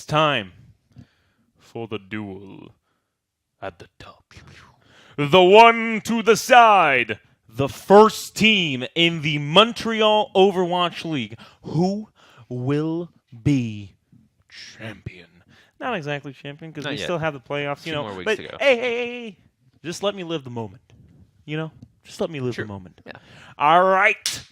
It's time for the duel at the top. The one to the side. The first team in the Montreal Overwatch League. Who will be champion? Not exactly champion, because we still have the playoffs. Two more weeks but to go. Hey. Just let me live the moment. Just let me live the moment. Yeah. All right.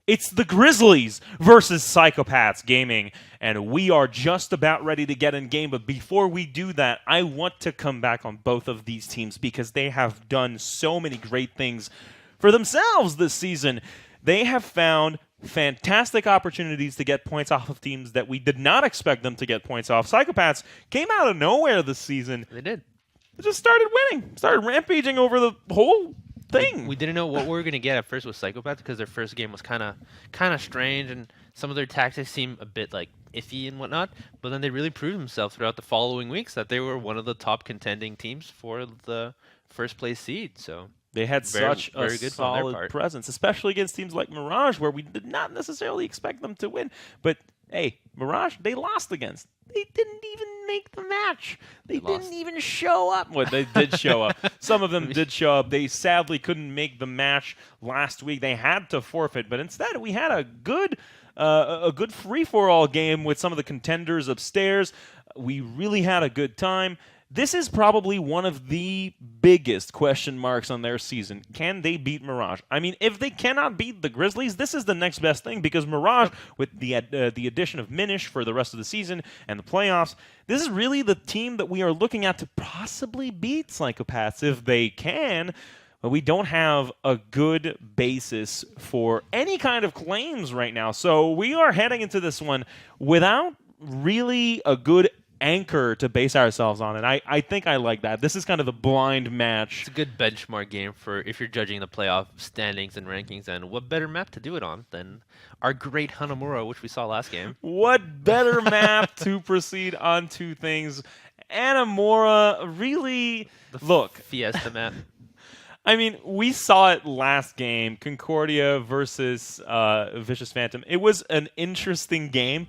It's the Grizzlies versus Psykopaths Gaming, and we are just about ready to get in game. But before we do that, I want to come back on both of these teams because they have done so many great things for themselves this season. They have found fantastic opportunities to get points off of teams that we did not expect them to get points off. Psykopaths came out of nowhere this season. They did. They just started winning, started rampaging over the whole thing. We didn't know what we were going to get at first with Psykopaths because their first game was kind of strange, and some of their tactics seemed a bit like iffy and whatnot. But then they really proved themselves throughout the following weeks that they were one of the top contending teams for the first place seed. So they had such a good solid presence, especially against teams like Mirage, where we did not necessarily expect them to win. But hey, Mirage, they lost against. They didn't even make the match. They didn't even show up. Well, they did show up. Some of them did show up. They sadly couldn't make the match last week. They had to forfeit, but instead we had a good free-for-all game with some of the contenders upstairs. We really had a good time. This is probably one of the biggest question marks on their season. Can they beat Mirage? I mean, if they cannot beat the Grizzlies, this is the next best thing, because Mirage, with the addition of Minish for the rest of the season and the playoffs, this is really the team that we are looking at to possibly beat Psykopaths if they can. But we don't have a good basis for any kind of claims right now. So we are heading into this one without really a good anchor to base ourselves on, and I think I like that. This is kind of the blind match. It's a good benchmark game for if you're judging the playoff standings and rankings, and what better map to do it on than our great Hanamura, which we saw last game. What better map to proceed on two things? Hanamura, really, look. Fiesta map. I mean, we saw it last game, Concordia versus Vicious Phantom. It was an interesting game.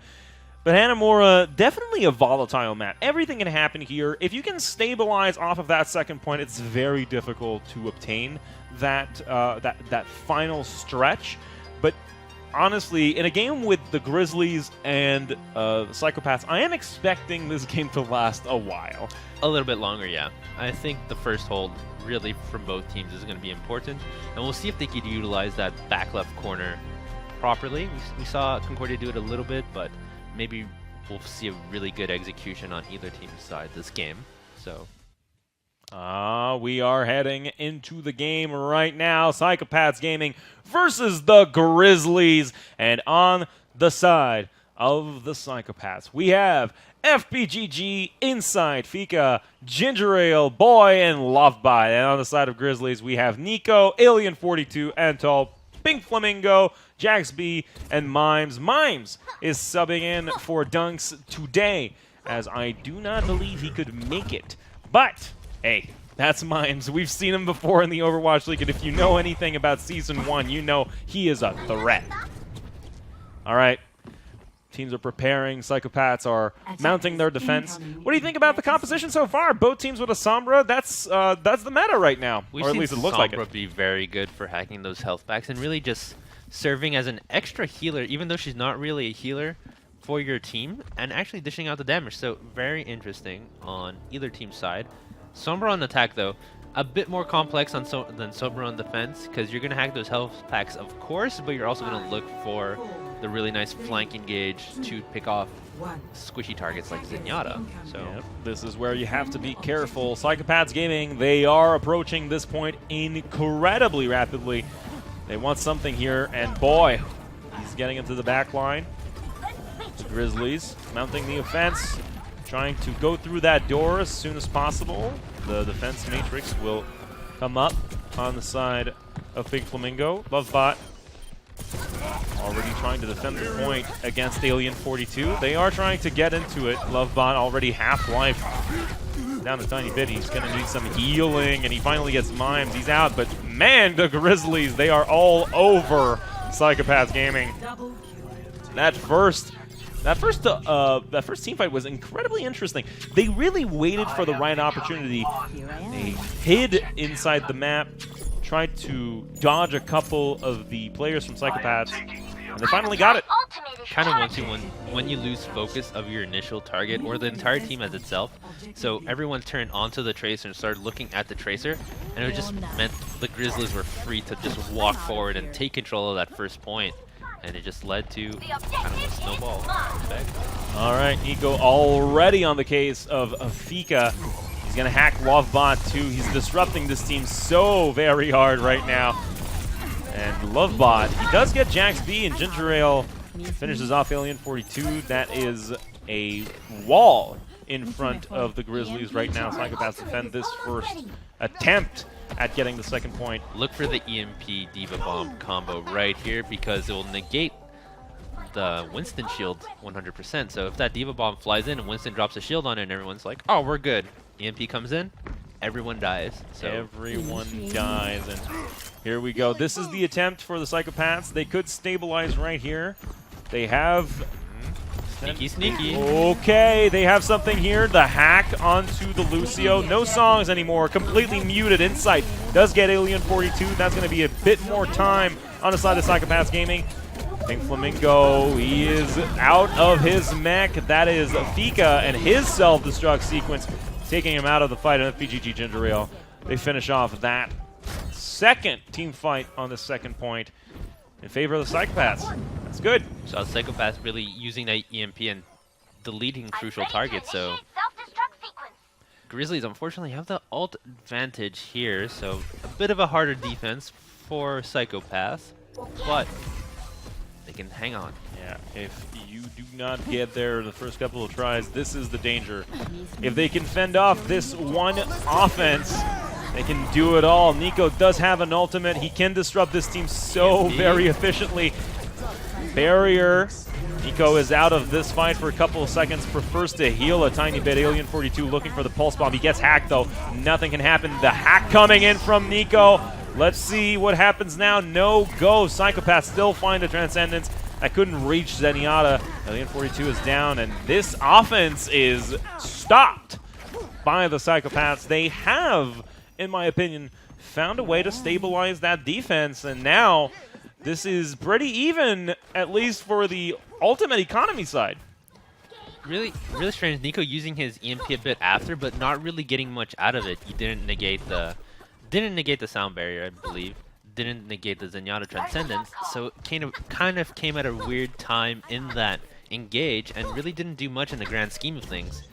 But Hanamura, definitely a volatile map. Everything can happen here. If you can stabilize off of that second point, it's very difficult to obtain that that final stretch. But honestly, in a game with the Grizzlies and the Psykopaths, I am expecting this game to last a while. A little bit longer, yeah. I think the first hold, really, from both teams is going to be important. And we'll see if they could utilize that back left corner properly. We saw Concordia do it a little bit, but maybe we'll see a really good execution on either team's side this game. So, we are heading into the game right now. Psykopaths Gaming versus the Grizzlies. And on the side of the Psykopaths, we have FPGG, Inside, Fika, Ginger Ale, Boy, and Lovebite. And on the side of Grizzlies, we have Nico, Alien42, Antol, Pink Flamingo, Jaxby, and Mimes. Mimes is subbing in for Dunks today, as I do not believe he could make it. But, hey, that's Mimes. We've seen him before in the Overwatch League, and if you know anything about Season 1, you know he is a threat. All right. Teams are preparing. Psykopaths are mounting their defense. What do you think about the composition so far? Both teams with a Sombra. That's the meta right now, or at least it looks like it. Sombra be very good for hacking those health packs and really just serving as an extra healer, even though she's not really a healer for your team, and actually dishing out the damage. So very interesting on either team's side. Sombra on attack, though, a bit more complex than Sombra on defense, because you're going to hack those health packs, of course, but you're also going to look for the really nice flank engage to pick off squishy targets like Zenyatta. So yep, this is where you have to be careful. Psykopaths Gaming, they are approaching this point incredibly rapidly. They want something here, and boy, he's getting into the back line. The Grizzlies mounting the offense, trying to go through that door as soon as possible. The defense matrix will come up on the side of Pink Flamingo. Lovebot already trying to defend the point against Alien42. They are trying to get into it. Lovebot already half-life. Down a tiny bit. He's going to need some healing, and he finally gets Mimes. He's out, but man, the Grizzlies, they are all over Psykopaths Gaming. That first That first team fight was incredibly interesting. They really waited for the right opportunity. They hid inside the map, tried to dodge a couple of the players from Psykopaths, and they finally got it. Kind of once when you lose focus of your initial target or the entire team as itself. So everyone turned onto the Tracer and started looking at the Tracer, and it just meant the Grizzlies were free to just walk forward and take control of that first point. And it just led to kind of a snowball effect. All right, Nico already on the case of Fika. He's going to hack Lovebot too. He's disrupting this team so very hard right now. And Lovebot, he does get Jax B, and Ginger Ale finishes off Alien 42. That is a wall in front of the Grizzlies right now. Psykopaths defend this first attempt at getting the second point. Look for the EMP Diva Bomb combo right here because it will negate the Winston shield 100%. So if that Diva Bomb flies in and Winston drops a shield on it and everyone's like, oh, we're good. EMP comes in, everyone dies. So everyone dies, and here we go. This is the attempt for the Psykopaths. They could stabilize right here. They have... Sneaky, sneaky. Okay, they have something here. The hack onto the Lucio. No songs anymore. Completely muted. Insight does get Alien 42. That's going to be a bit more time on the side of Psykopaths Gaming. Pink Flamingo, he is out of his mech. That is Fika and his self-destruct sequence taking him out of the fight. And FPGG Ginger Ale, they finish off that second team fight on the second point in favor of the Psykopaths. That's good. So Psykopaths really using that EMP and deleting crucial targets. So Grizzlies unfortunately have the ult advantage here. So a bit of a harder defense for Psykopaths, but they can hang on. Yeah, if you do not get there the first couple of tries, this is the danger. If they can fend off this one offense, they can do it all. Nico does have an ultimate. He can disrupt this team so very efficiently. Barrier. Nico is out of this fight for a couple of seconds. Prefers to heal a tiny bit. Alien 42 looking for the pulse bomb. He gets hacked though. Nothing can happen. The hack coming in from Nico. Let's see what happens now. No go. Psykopaths still find a Transcendence. I couldn't reach Zenyatta. Alien 42 is down, and this offense is stopped by the Psykopaths. They have, in my opinion, found a way to stabilize that defense, and now this is pretty even, at least for the ultimate economy side. Really strange. Nico using his EMP a bit after, but not really getting much out of it. He didn't negate the sound barrier, I believe. Didn't negate the Zenyatta Transcendence, so it kind of came at a weird time in that engage, and really didn't do much in the grand scheme of things.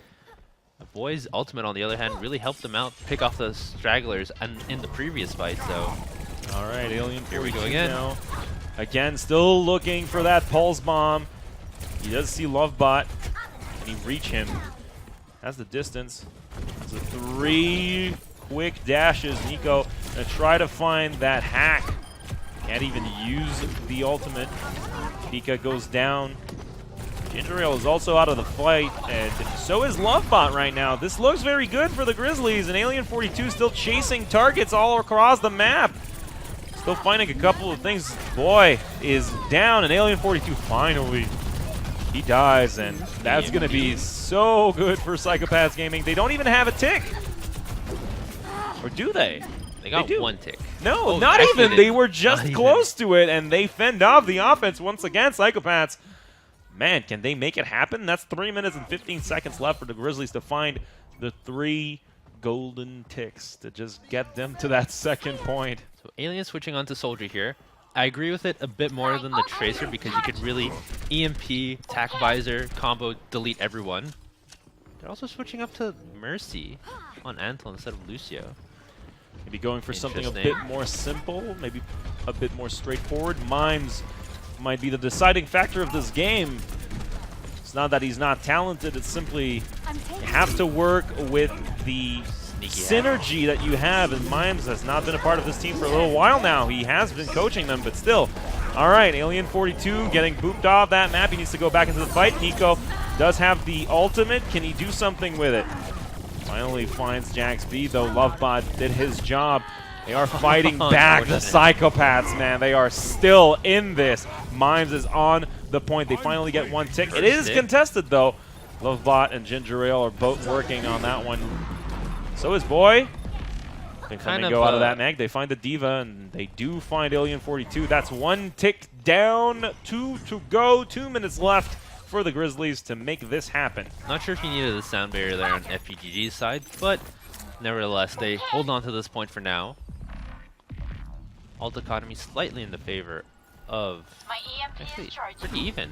The boys' ultimate, on the other hand, really helped them out, pick off the stragglers and in the previous fight. So, all right, Alien. Here we go again. Now. Again, still looking for that pulse bomb. He does see Lovebot. Can he reach him? Has the distance. It's a 3 quick dashes. Nico gonna try to find that hack. Can't even use the ultimate. Pika goes down. Ginger Ale is also out of the fight, and so is Lovebot right now. This looks very good for the Grizzlies, and Alien 42 still chasing targets all across the map. Still finding a couple of things. Boy is down, and Alien 42 finally, he dies, and that's going to be so good for Psykopaths Gaming. They don't even have a tick. Or do they? They got one tick. No, not even. They were just close to it, and they fend off the offense once again. Psykopaths, man, can they make it happen? That's 3 minutes and 15 seconds left for the Grizzlies to find the 3 golden ticks to just get them to that second point. So Alien switching onto Soldier here. I agree with it a bit more than the Tracer because you could really EMP, Tac Visor, combo, delete everyone. They're also switching up to Mercy on Antle instead of Lucio. Maybe going for something a bit more simple, maybe a bit more straightforward. Mimes might be the deciding factor of this game. It's not that he's not talented, it's simply you have to work with the synergy that you have, and Mimes has not been a part of this team for a little while now. He has been coaching them, but still. All right, Alien 42 getting booped off that map. He needs to go back into the fight. Nico does have the ultimate. Can he do something with it? Finally finds Jax B, though. Lovebot did his job. They are fighting back, the Psychopaths, man. They are still in this. Mimes is on the point. They finally get one tick. It is contested, though. Lovebot and Ginger Ale are both working on that one. So is Boy. They kind of go out of that mag. They find the Diva, and they do find Alien 42. That's one tick down, 2 to go, 2 minutes left for the Grizzlies to make this happen. Not sure if you needed the sound barrier there on FPGG's side, but nevertheless, they hold on to this point for now. Alt Dichotomy slightly in the favor of... Actually, pretty even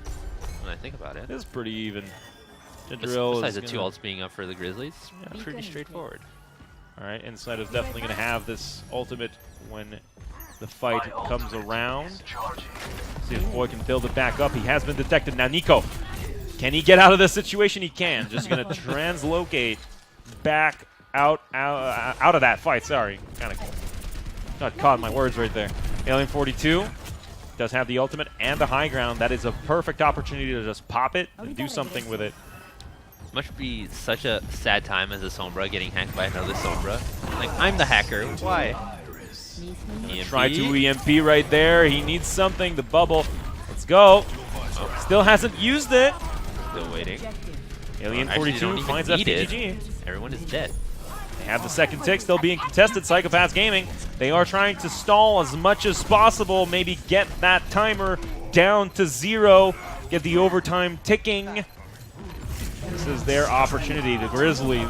when I think about it. It is pretty even. Besides the two ults being up for the Grizzlies, yeah, pretty straightforward. Alright, Inside is definitely going to have this ultimate when the fight comes around. See if Boy can build it back up. He has been detected. Now Nico, can he get out of this situation? He can. Just going to translocate back out of that fight. Sorry, kind of got caught in my words right there. Alien 42 does have the ultimate and the high ground. That is a perfect opportunity to just pop it and do something with it. Must be such a sad time as a Sombra getting hacked by another Sombra. Like, I'm the hacker. Why? EMP. Try to EMP right there. He needs something. The bubble. Let's go. Oh. Still hasn't used it. Still waiting. Alien 42 finds FPGG. Everyone is dead. They have the second tick still being contested. Psychopaths Gaming. They are trying to stall as much as possible. Maybe get that timer down to 0. Get the overtime ticking. This is their opportunity. The Grizzlies,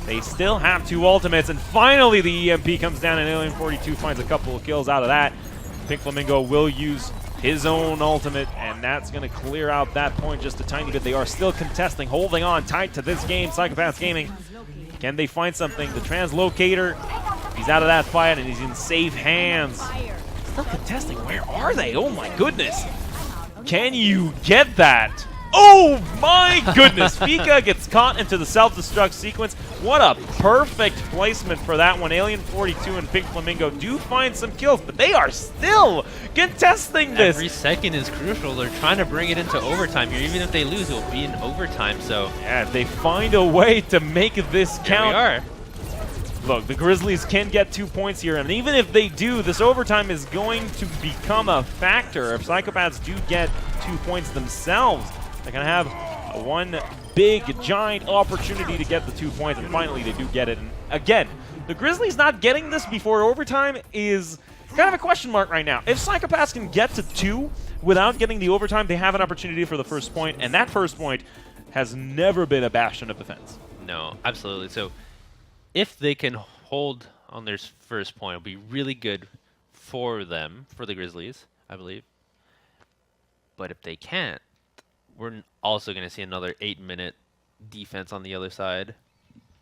they still have 2 ultimates, and finally the EMP comes down, and Alien 42 finds a couple of kills out of that. Pink Flamingo will use his own ultimate, and that's going to clear out that point just a tiny bit. They are still contesting, holding on tight to this game. Psychopaths Gaming, can they find something? The Translocator, he's out of that fight, and he's in safe hands. Still contesting. Where are they? Oh my goodness. Can you get that? Oh my goodness! Fika gets caught into the self-destruct sequence. What a perfect placement for that one. Alien 42 and Pink Flamingo do find some kills, but they are still contesting this. Every second is crucial. They're trying to bring it into overtime here. Even if they lose, it will be in overtime. So yeah, if they find a way to make this count. Here we are. Look, the Grizzlies can get 2 points here, and even if they do, this overtime is going to become a factor. If Psychopaths do get 2 points themselves, they're going to have one big, giant opportunity to get the 2 points, and finally they do get it. And again, the Grizzlies not getting this before overtime is kind of a question mark right now. If Psychopaths can get to 2 without getting the overtime, they have an opportunity for the first point, and that first point has never been a bastion of defense. No, absolutely. So if they can hold on their first point, it'll be really good for them, for the Grizzlies, I believe. But if they can't, we're also going to see another 8-minute defense on the other side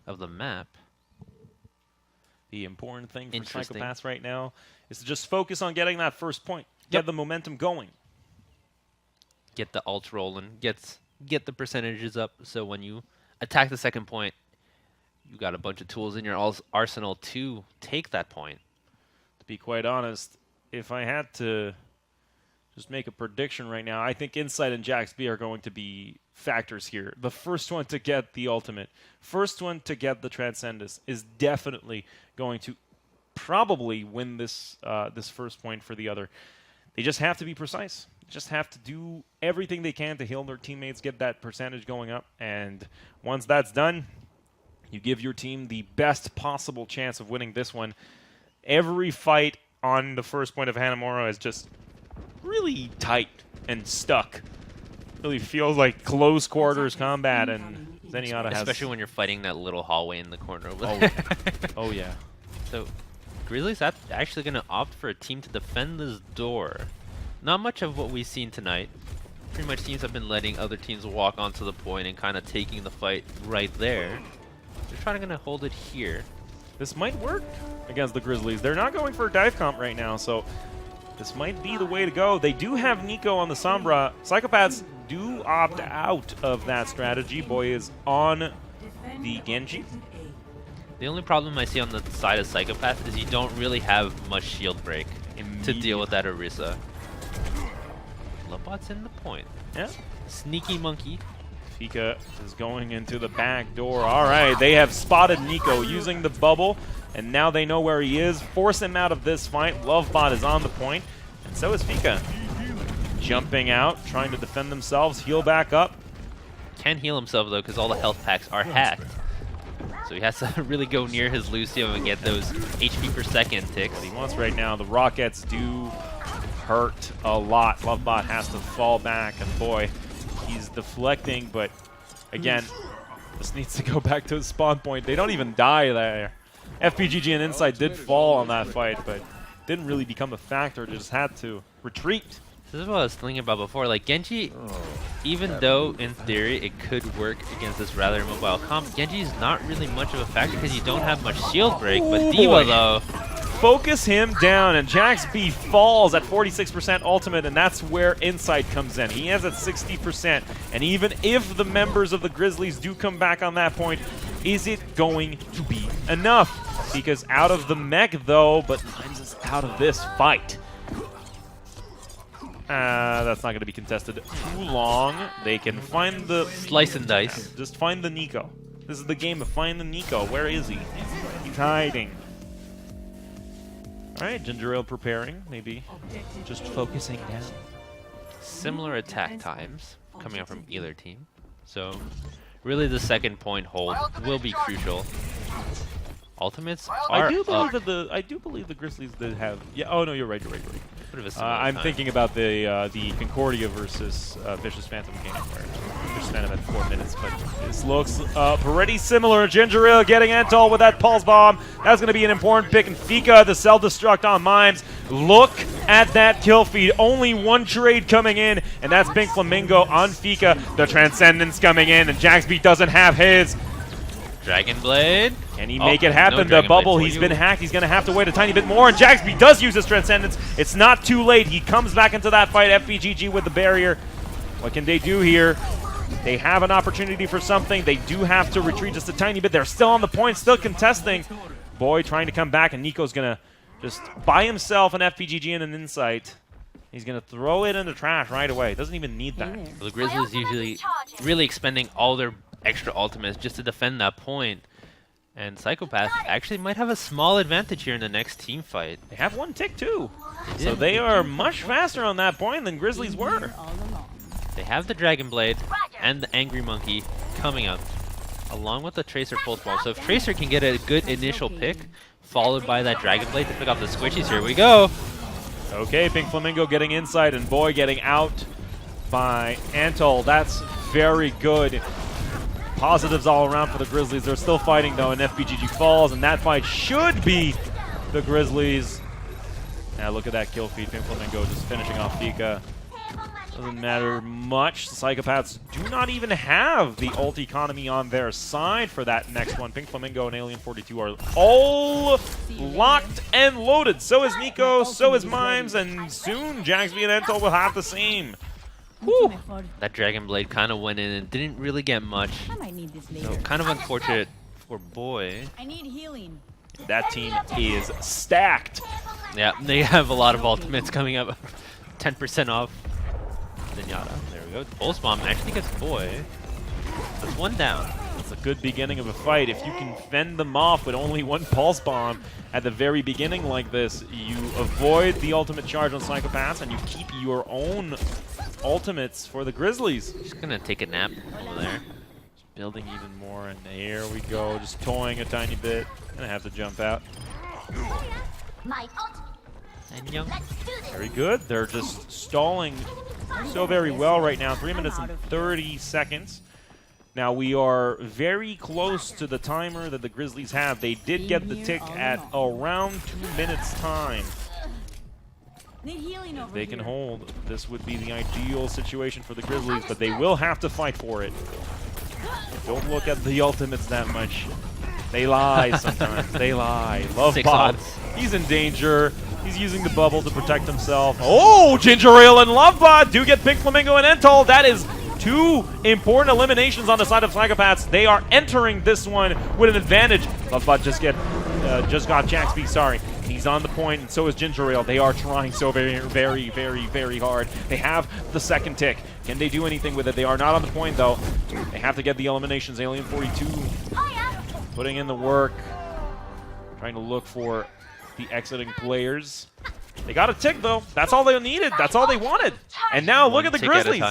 of the map. The important thing for Psychopaths right now is to just focus on getting that first point. Get the momentum going. Get the ults rolling. Get the percentages up, so when you attack the second point, you got a bunch of tools in your arsenal to take that point. To be quite honest, if I had to just make a prediction right now, I think Inside and Jax B are going to be factors here. The first one to get the ultimate, first one to get the Transcendus is definitely going to probably win this this first point for the other. They just have to be precise. Just have to do everything they can to heal their teammates, get that percentage going up, and once that's done, you give your team the best possible chance of winning this one. Every fight on the first point of Hanamura is just really tight and stuck. Really feels like close quarters combat, and Zenyatta has... Especially when you're fighting that little hallway in the corner over there. Oh, yeah. So, Grizzlies actually going to opt for a team to defend this door. Not much of what we've seen tonight. Pretty much teams have been letting other teams walk onto the point and kind of taking the fight right there. They're trying to hold it here. This might work against the Grizzlies. They're not going for a dive comp right now, so this might be the way to go. They do have Nico on the Sombra. Psychopaths do opt out of that strategy. Boy is on the Genji. The only problem I see on the side of Psychopath is you don't really have much shield break to deal with that Orisa. Lobot's in the point. Yeah. Sneaky monkey. Fika is going into the back door. All right, they have spotted Nico using the bubble, and now they know where he is. Force him out of this fight. Lovebot is on the point, and so is Fika. Jumping out, trying to defend themselves, heal back up. Can't heal himself, though, because all the health packs are hacked. So he has to really go near his Lucio and get those HP per second ticks. What he wants right now, the rockets do hurt a lot. Lovebot has to fall back, and boy, he's deflecting, but again, this needs to go back to his spawn point. They don't even die there. FPGG and Insight did fall on that fight, but didn't really become a factor, just had to retreat. This is what I was thinking about before. Like, Genji, even though in theory it could work against this rather mobile comp, Genji is not really much of a factor because you don't have much shield break. But D.Va, though, focus him down, and Jax B falls at 46% ultimate, and that's where Insight comes in. He has at 60%, and even if the members of the Grizzlies do come back on that point, is it going to be enough? Because out of the mech, though, but Limes is out of this fight. That's not going to be contested too long. They can find the... Slice and dice. Just find the Nico. This is the game of find the Nico. Where is he? He's hiding. Alright, Ginger Ale preparing. Maybe just focusing down. Similar attack times coming up from either team. So, really the second point hold will be crucial. Ultimates are I do believe up. that I do believe the Grizzlies did have... Yeah, oh no, you're right. Bit of a similar I'm time. thinking about the Concordia versus Vicious Phantom game where Vicious Phantom had 4 minutes, but this looks pretty similar. Ginger Ale getting Entol with that pulse bomb. That's going to be an important pick. And Fika, the self-destruct on Mimes. Look at that kill feed. Only one trade coming in, and that's Pink Flamingo on Fika. The Transcendence coming in, and Jaxby doesn't have his. Dragon Blade. Can he make it happen? No The Dragon bubble, Blade for he's you. been hacked. He's going to have to wait a tiny bit more. And Jaxby does use his Transcendence. It's not too late. He comes back into that fight. FPGG with the barrier. What can they do here? They have an opportunity for something. They do have to retreat just a tiny bit. They're still on the point, still contesting. Boy trying to come back, and Nico's going to just by himself an FPGG and an Insight. He's going to throw it in the trash right away. Doesn't even need that. Well, the Grizzlies usually really expending all their extra ultimates just to defend that point. And Psykopaths actually might have a small advantage here in the next team fight. They have one tick too. So they are much faster on that point than Grizzlies were. They have the Dragon Blade and the Angry Monkey coming up, along with the Tracer Pulse Bomb. So if Tracer can get a good initial pick, followed by that Dragon Blade to pick off the squishies, here we go. Okay, Pink Flamingo getting inside, and Boy getting out by Antol. That's very good. Positives all around for the Grizzlies. They're still fighting, though, and FPGG falls, and that fight should be the Grizzlies. Now look at that kill feed. Pink Flamingo just finishing off Fika. Doesn't matter much. The Psychopaths do not even have the ult economy on their side for that next one. Pink Flamingo and Alien 42 are all locked and loaded. So is Nico, so is Mimes, and soon Jaxby and Entol will have the same. Whew. That Dragon Blade kind of went in and didn't really get much. I might need this later. So kind of unfortunate for Boy. I need healing. That team is stacked. Yeah, they have a lot of ultimates coming up. 10% off Zenyatta. There we go. Pulse Bomb actually gets Boy. That's one down. It's a good beginning of a fight. If you can fend them off with only one Pulse Bomb at the very beginning like this, you avoid the ultimate charge on Psychopaths, and you keep your own ultimates for the Grizzlies. Just gonna take a nap over there. Just building even more, and here we go. Just toying a tiny bit. Gonna have to jump out. And Young. Very good. They're just stalling so very well right now. 3 minutes and 30 seconds. Now we are very close to the timer that the Grizzlies have. They did get the tick at around 2 minutes time. Need healing over They can here. hold. This would be the ideal situation for the Grizzlies, but they will have to fight for it. Don't look at the ultimates that much. They lie sometimes. They lie. Love 6 Bob. odds. He's in danger. He's using the bubble to protect himself. Oh, Ginger Ale and Lovebot do get Pink Flamingo and Entol. That is 2 important eliminations on the side of Psychopaths. They are entering this one with an advantage. Lovebot just got Jaxby, sorry. He's on the point, and so is Ginger Ale. They are trying so very, very, very, very hard. They have the second tick. Can they do anything with it? They are not on the point, though. They have to get the eliminations. Alien 42 putting in the work, trying to look for the exiting players. They got a tick, though. That's all they needed. That's all they wanted. And now look at the Grizzlies.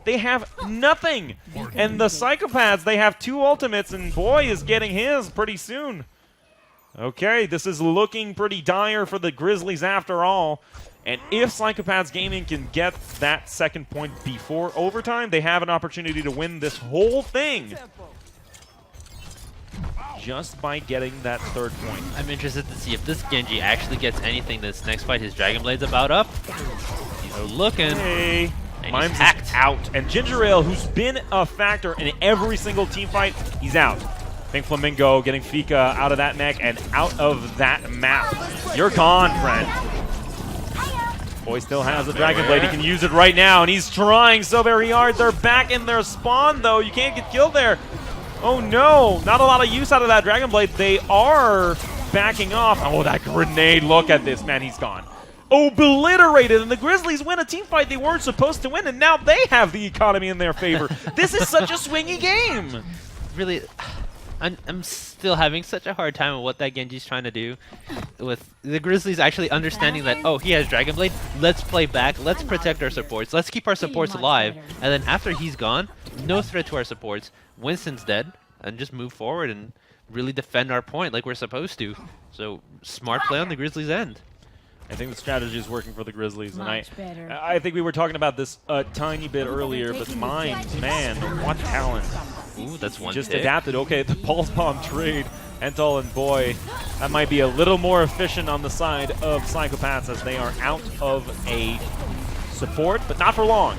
They have nothing. And the Psychopaths, they have 2 ultimates, and boy is getting his pretty soon. Okay, this is looking pretty dire for the Grizzlies after all. And if Psychopaths Gaming can get that second point before overtime, they have an opportunity to win this whole thing. Just by getting that third point. I'm interested to see if this Genji actually gets anything this next fight. His Dragon Blade's about up. He's looking. Hey. And Mimes he's hacked. is out. And Ginger Ale, who's been a factor in every single team fight, he's out. Pink Flamingo getting Fika out of that mech and out of that map. You're gone, friend. Boy still has a Dragon Blade. He can use it right now, and he's trying so very hard. They're back in their spawn, though. You can't get killed there. Oh, no. Not a lot of use out of that Dragon Blade. They are backing off. Oh, that grenade. Look at this, man. He's gone. Obliterated, and the Grizzlies win a team fight they weren't supposed to win, and now they have the economy in their favor. This is such a swingy game. Really, I'm still having such a hard time with what that Genji's trying to do. With the Grizzlies actually understanding that, oh, he has Dragon Blade, let's play back, let's protect our supports, let's keep our supports alive, and then after he's gone, no threat to our supports, Winston's dead, and just move forward and really defend our point like we're supposed to. So, smart play on the Grizzlies' end. I think the strategy is working for the Grizzlies, and I think we were talking about this a tiny bit earlier, but Mimes, man, what talent. Ooh, that's one Just tick. adapted. Okay, the Pulse Bomb trade. Entel and Boy, that might be a little more efficient on the side of Psychopaths as they are out of a support, but not for long.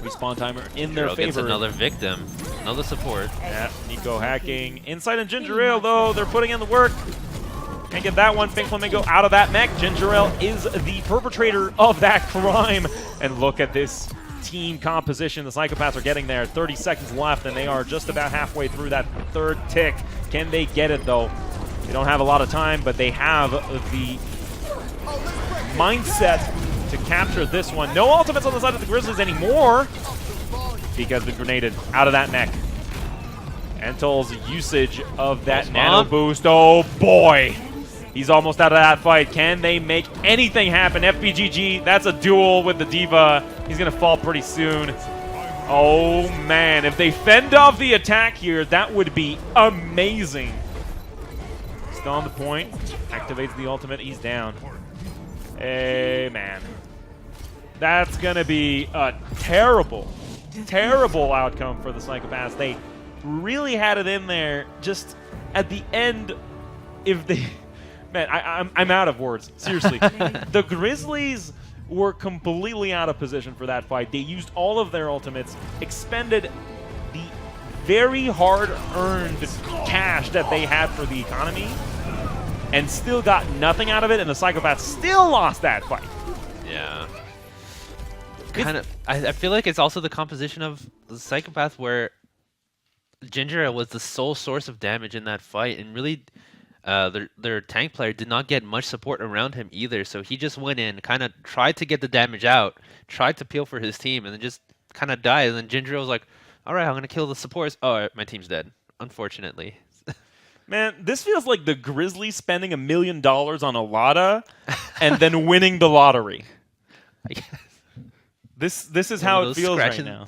Respawn timer in their favor. Gets another victim, another support. Yeah, Nico hacking. Inside and Ginger Ale, though, they're putting in the work. Can't get that one. Pink Flamingo out of that mech. Ginger Ale is the perpetrator of that crime. And look at this team composition. The Psychopaths are getting there. 30 seconds left, and they are just about halfway through that third tick. Can they get it, though? They don't have a lot of time, but they have the mindset to capture this one. No ultimates on the side of the Grizzlies anymore because the grenaded out of that mech. Entel's usage of that nano boost. Oh, boy. He's almost out of that fight. Can they make anything happen? FBGG, that's a duel with the Diva. He's going to fall pretty soon. Oh, man. If they fend off the attack here, that would be amazing. Still on the point. Activates the ultimate. He's down. Hey, man. That's going to be a terrible, terrible outcome for the Psychopaths. They really had it in there just at the end. If they... Man, I'm out of words. Seriously. The Grizzlies were completely out of position for that fight. They used all of their ultimates, expended the very hard-earned cash that they had for the economy, and still got nothing out of it, and the Psychopaths still lost that fight. Yeah. Kind of. I feel like it's also the composition of the Psychopath where Ginger Ale was the sole source of damage in that fight, and really their tank player did not get much support around him either, so he just went in, kind of tried to get the damage out, tried to peel for his team, and then just kind of died. And then Ginger Ale was like, all right, I'm going to kill the supports. Oh, my team's dead, unfortunately. Man, this feels like the Grizzlies spending $1 million on a lotta and then winning the lottery. I guess. This is how it feels right now.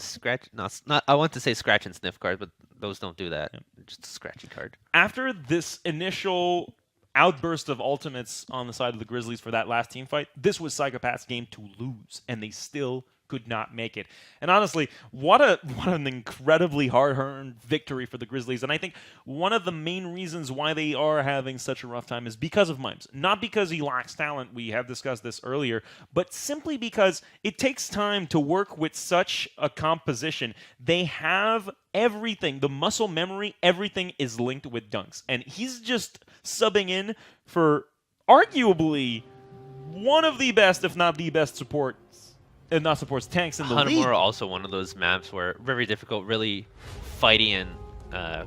I want to say scratch and sniff cards, but those don't do that. Yep. They're just a scratchy card. After this initial outburst of ultimates on the side of the Grizzlies for that last team fight, this was Psychopaths' game to lose, and they still could not make it. And honestly, what an incredibly hard-earned victory for the Grizzlies. And I think one of the main reasons why they are having such a rough time is because of Mimes. Not because he lacks talent, we have discussed this earlier, but simply because it takes time to work with such a composition. They have everything, the muscle memory, everything is linked with dunks. And he's just subbing in for arguably one of the best, if not the best support. Not supports tanks in the league. Hanamura also one of those maps where very difficult, really fighty and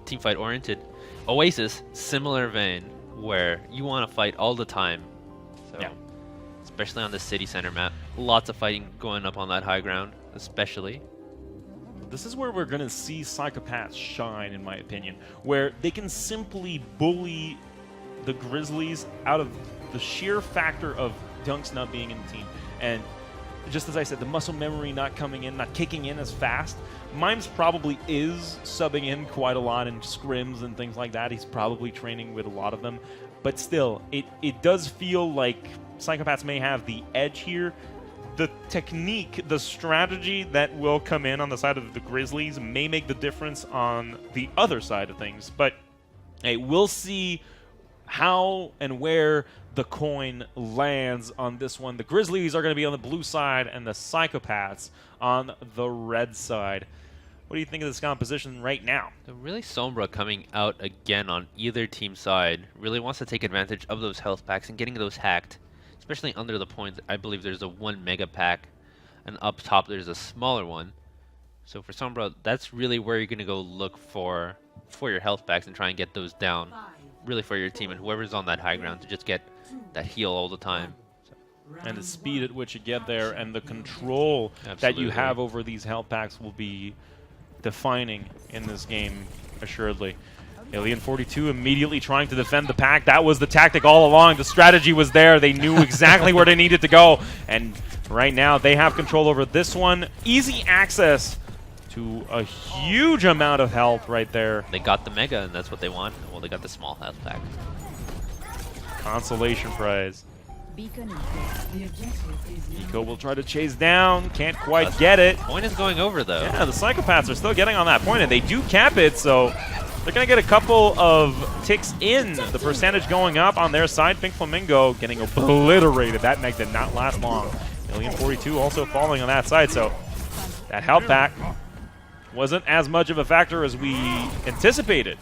team fight oriented. Oasis, similar vein, where you want to fight all the time. So, yeah. Especially on the city center map, lots of fighting going up on that high ground. especially. This is where we're going to see Psychopaths shine, in my opinion, where they can simply bully the Grizzlies out of the sheer factor of Dunks not being in the team. And just as I said, the muscle memory not coming in, not kicking in as fast. Mimes probably is subbing in quite a lot in scrims and things like that. He's probably training with a lot of them. But still, it does feel like Psychopaths may have the edge here. The technique, the strategy that will come in on the side of the Grizzlies may make the difference on the other side of things. But hey, we'll see how and where the coin lands on this one. The Grizzlies are going to be on the blue side and the Psychopaths on the red side. What do you think of this composition right now? So really, Sombra coming out again on either team side really wants to take advantage of those health packs and getting those hacked, especially under the points. I believe there's a 1 mega pack, and up top there's a smaller one. So for Sombra, that's really where you're going to go look for your health packs and try and get those down, really for your team and whoever's on that high ground to just get that heal all the time. And the speed at which you get there and the control that Absolutely. you have over these health packs will be defining in this game, assuredly. Alien 42 immediately trying to defend the pack. That was the tactic all along. The strategy was there. They knew exactly where they needed to go. And right now they have control over this one. Easy access to a huge amount of health right there. They got the mega, and that's what they want. Well, they got the small health pack. Consolation prize. Beacon equipped. The objective is Nico will try to chase down. Can't quite get it. Point is going over, though. Yeah, the Psychopaths are still getting on that point, and they do cap it, so they're going to get a couple of ticks in. The percentage going up on their side. Pink Flamingo getting obliterated. That meg did not last long. Alien 42 also falling on that side, so that health back wasn't as much of a factor as we anticipated.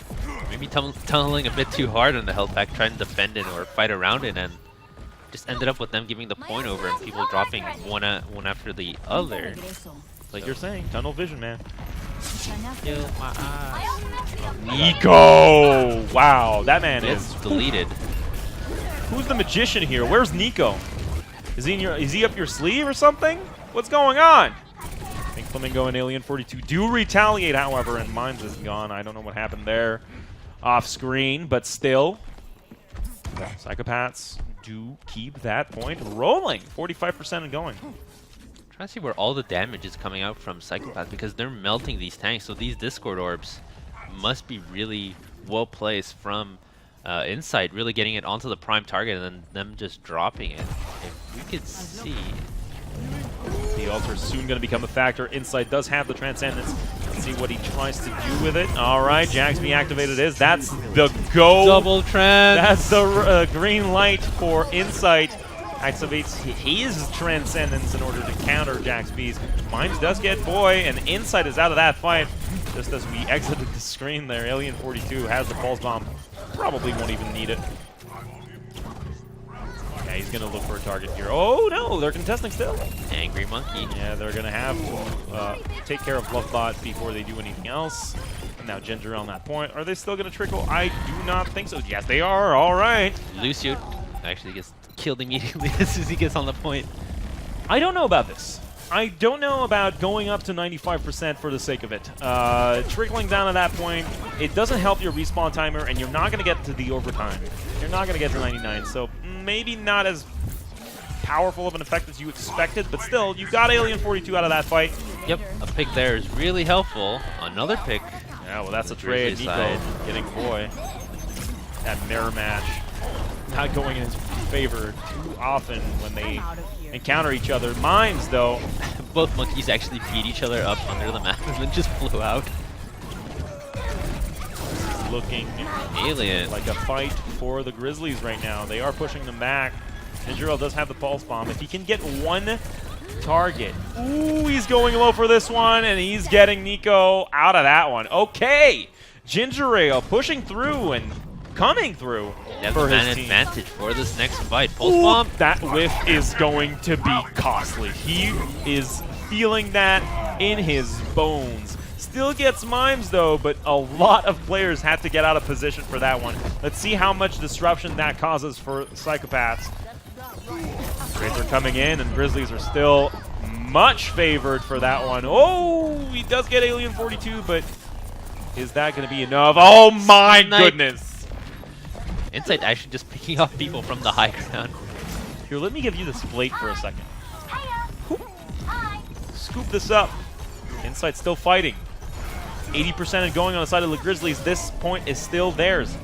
Maybe tunneling a bit too hard on the health pack, trying to defend it or fight around it, and just ended up with them giving the point over and people dropping one after the other. Like you're saying, tunnel vision, man. Ew, my eyes. Nico! Wow, that man It's is... deleted. Who's the magician here? Where's Nico? Is he up your sleeve or something? What's going on? Pink Flamingo and Alien 42 do retaliate, however, and Mimes is gone. I don't know what happened there off screen, but still, Psychopaths do keep that point rolling. 45% and going. Trying to see where all the damage is coming out from Psychopath because they're melting these tanks, so these Discord orbs must be really well placed from Insight, really getting it onto the prime target and then them just dropping it. If we could see... The altar is soon going to become a factor. Insight does have the Transcendence. Let's see what he tries to do with it. All right, Jagsby activated is. That's the go. Double trans! That's the green light for Insight. Activates his Transcendence in order to counter Jagsby's. Mimes does get Boy, and Insight is out of that fight. Just as we exited the screen there, Alien 42 has the Pulse Bomb. Probably won't even need it. Yeah, he's going to look for a target here. Oh, no, they're contesting still. Angry Monkey. Yeah, they're going to have to take care of Lovebot before they do anything else. And now Ginger on that point. Are they still going to trickle? I do not think so. Yes, they are. All right. Lucio actually gets killed immediately as soon as he gets on the point. I don't know about this. I don't know about going up to 95% for the sake of it. Trickling down at that point, it doesn't help your respawn timer, and you're not going to get to the overtime. You're not going to get to 99, so maybe not as powerful of an effect as you expected, but still, you got Alien 42 out of that fight. Yep, a pick there is really helpful. Another pick. Yeah, well, that's a The trade. Grizzly Nico side. getting Boy. That mirror match not going in his favor too often when they encounter each other. Mimes, though. Both monkeys actually beat each other up under the map and then just flew out. Looking Alien. like a fight for the Grizzlies right now. They are pushing them back. Ninjurel does have the Pulse Bomb. If he can get one target. Ooh, he's going low for this one, and he's getting Nico out of that one. Okay. Ginger Ale pushing through and coming through They have for the his man team. advantage for this next fight. Pulse Ooh, bomb. that whiff is going to be costly. He is feeling that in his bones. Still gets Mimes, though, but a lot of players had to get out of position for that one. Let's see how much disruption that causes for Psychopaths. Trades are coming in, and Grizzlies are still much favored for that one. Oh, he does get Alien 42, but is that going to be enough? Oh my goodness. Insight actually just picking off people from the high ground. Here, let me give you this plate for a second. Scoop this up. Insight still fighting. 80% going on the side of the Grizzlies. This point is still theirs.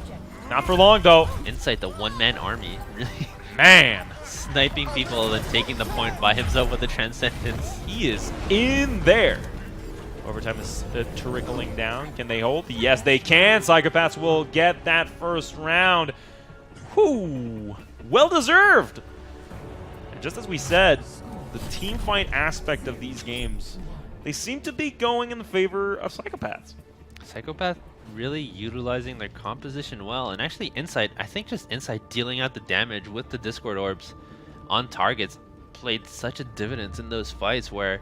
Not for long, though. Insight, the one-man army, really Man. sniping people and taking the point by himself with the Transcendence. He is in there. Overtime is trickling down. Can they hold? Yes, they can. Psychopaths will get that first round. Whew. Well deserved. And just as we said, the team fight aspect of these games, they seem to be going in favor of Psychopaths. Psychopath really utilizing their composition well, and actually Insight, I think just Insight dealing out the damage with the Discord orbs on targets played such a dividend in those fights where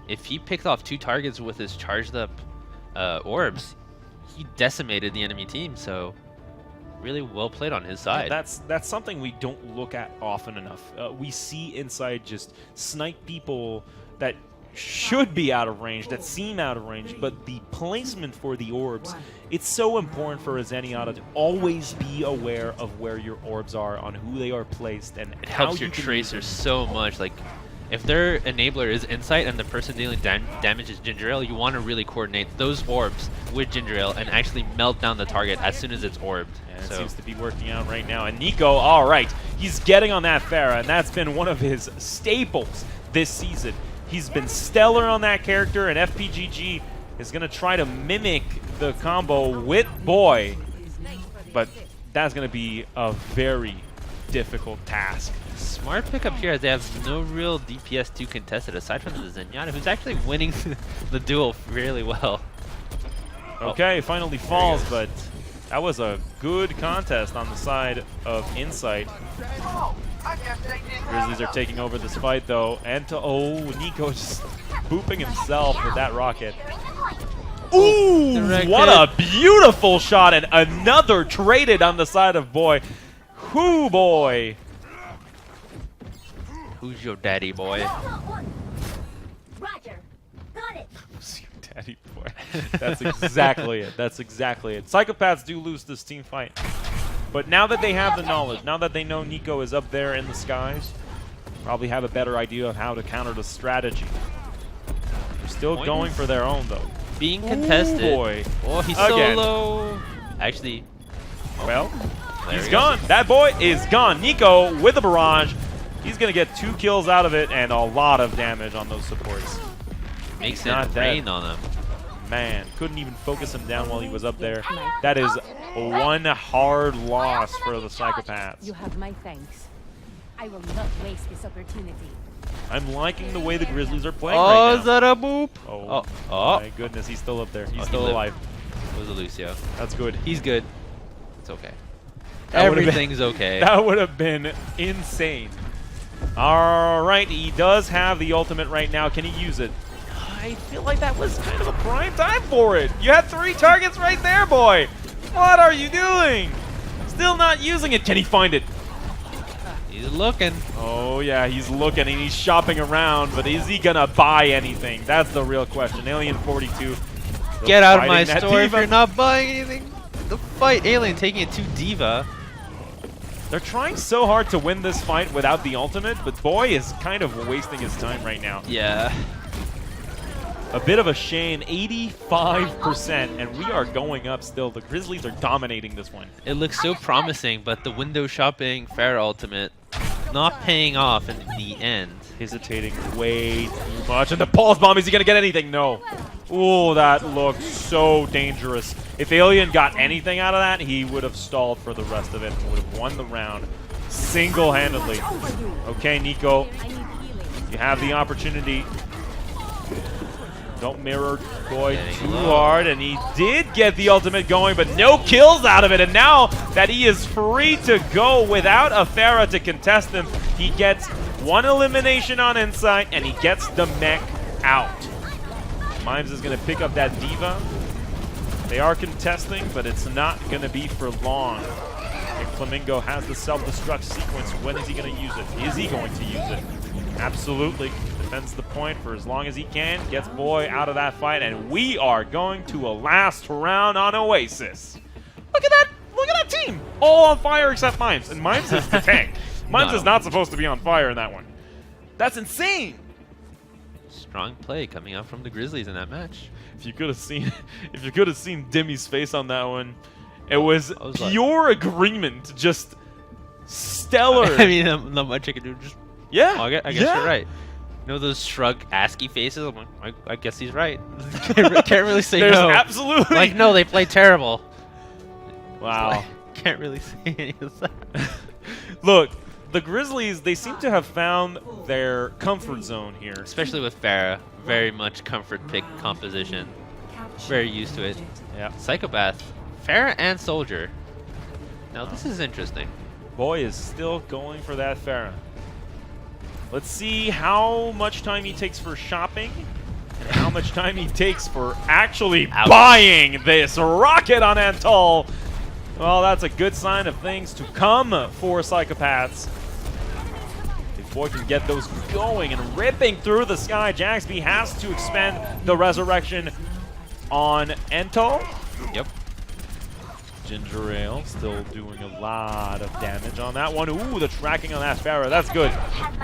if he picked off 2 targets with his charged up orbs, he decimated the enemy team, so really well played on his side. That's something we don't look at often enough. We see Insight just snipe people that should be out of range, that seem out of range, but the placement for the orbs, it's so important for a Zenyatta to always be aware of where your orbs are, on who they are placed, and It how helps you your can tracer use so much. Like, if their enabler is Insight and the person dealing damage is Ginger Ale, you want to really coordinate those orbs with Ginger Ale and actually melt down the target as soon as it's orbed. And it So seems to be working out right now. And Nico, all right, he's getting on that Pharah, and that's been one of his staples this season. He's been stellar on that character, and FPGG is going to try to mimic the combo with Boy, but that's going to be a very difficult task. smart pickup here as they have no real DPS to contest it aside from the Zenyatta, who's actually winning the duel really well. Okay, finally falls, but that was a good contest on the side of Insight. Grizzlies are taking over this fight, though, and Nico just booping himself with that rocket. Ooh, Direct what hit. a beautiful shot, and another traded on the side of Boy. Whoo, Boy. Who's your daddy, boy? Roger. Got it. Daddy Boy. That's exactly it. That's exactly it. Psychopaths do lose this team fight. But now that they have the knowledge, now that they know Nico is up there in the skies, probably have a better idea of how to counter the strategy. They're still Point going is for their own, though. Being contested. Ooh, boy. Oh, he's Again. solo. Actually, Well, there he's we gone. go. That boy is gone. Nico with the barrage. He's going to get 2 kills out of it and a lot of damage on those supports. Makes He's not it dead. rain on him. Man, couldn't even focus him down while he was up there. That is one hard loss for the Psychopaths. You have my thanks. I will not waste this opportunity. I'm liking the way the Grizzlies are playing Oh, right now. is that a boop? Oh, Oh. my goodness, he's still up there. He's Oh, he still lived. alive. It was a Lucio. That's good. He's good. It's okay. That would've been- Everything's okay. That would have been insane. All right, he does have the ultimate right now. Can he use it? I feel like that was kind of a prime time for it. You had 3 targets right there, boy. What are you doing? Still not using it. Can he find it? He's looking. Oh, yeah, he's looking and he's shopping around, but is he going to buy anything? That's the real question. Alien 42. still Get out of my fighting that store if diva. you're not buying anything. The fight, Alien taking it to Diva. They're trying so hard to win this fight without the ultimate, but Boy is kind of wasting his time right now. Yeah. A bit of a shame, 85%, and we are going up still. The Grizzlies are dominating this one. It looks so promising, but the window shopping Pharah ultimate not paying off in the end. Hesitating way too much, and the pulse bomb, is he going to get anything? No. Ooh, that looked so dangerous. If Alien got anything out of that, he would have stalled for the rest of it and would have won the round single-handedly. Okay, Nico, I need healing. you have the opportunity. Don't mirror Boy Getting too low. hard, and he did get the ultimate going, but no kills out of it. And now that he is free to go without a Pharah to contest him, he gets 1 elimination on Insight, and he gets the mech out. Mimes is going to pick up that Diva. They are contesting, but it's not going to be for long. And Flamingo has the self-destruct sequence. When is he going to use it? Is he going to use it? Absolutely. The defends the point for as long as he can, gets Boy out of that fight, and we are going to a last round on Oasis. Look at that! Look at that team! All on fire except Mimes, and Mimes is the tank. Mimes is not supposed to be on fire in that one. That's insane! Strong play coming out from the Grizzlies in that match. If you could have seen Dimmy's face on that one, it was was pure agreement, just stellar. I mean, not much I can do. Just yeah, I guess you're right. You know those shrug ASCII faces? I'm like, I guess he's right. can't really say There's no. absolutely Like, no, they play terrible. Wow. Like, can't really say any of that. Look, the Grizzlies, they seem to have found their comfort zone here. Especially with Farah. Very much comfort pick composition. Very used to it. Yeah. Psychopath, Farah and Soldier. Now this is interesting. Boy is still going for that Farah. Let's see how much time he takes for shopping and how much time he takes for actually buying this rocket on Antol. Well, that's a good sign of things to come for Psychopaths. If Boy can get those going and ripping through the sky, Jaxby has to expend the resurrection on Antol. Yep. Ginger Ale still doing a lot of damage on that one. Ooh, the tracking on that Farah. That's good.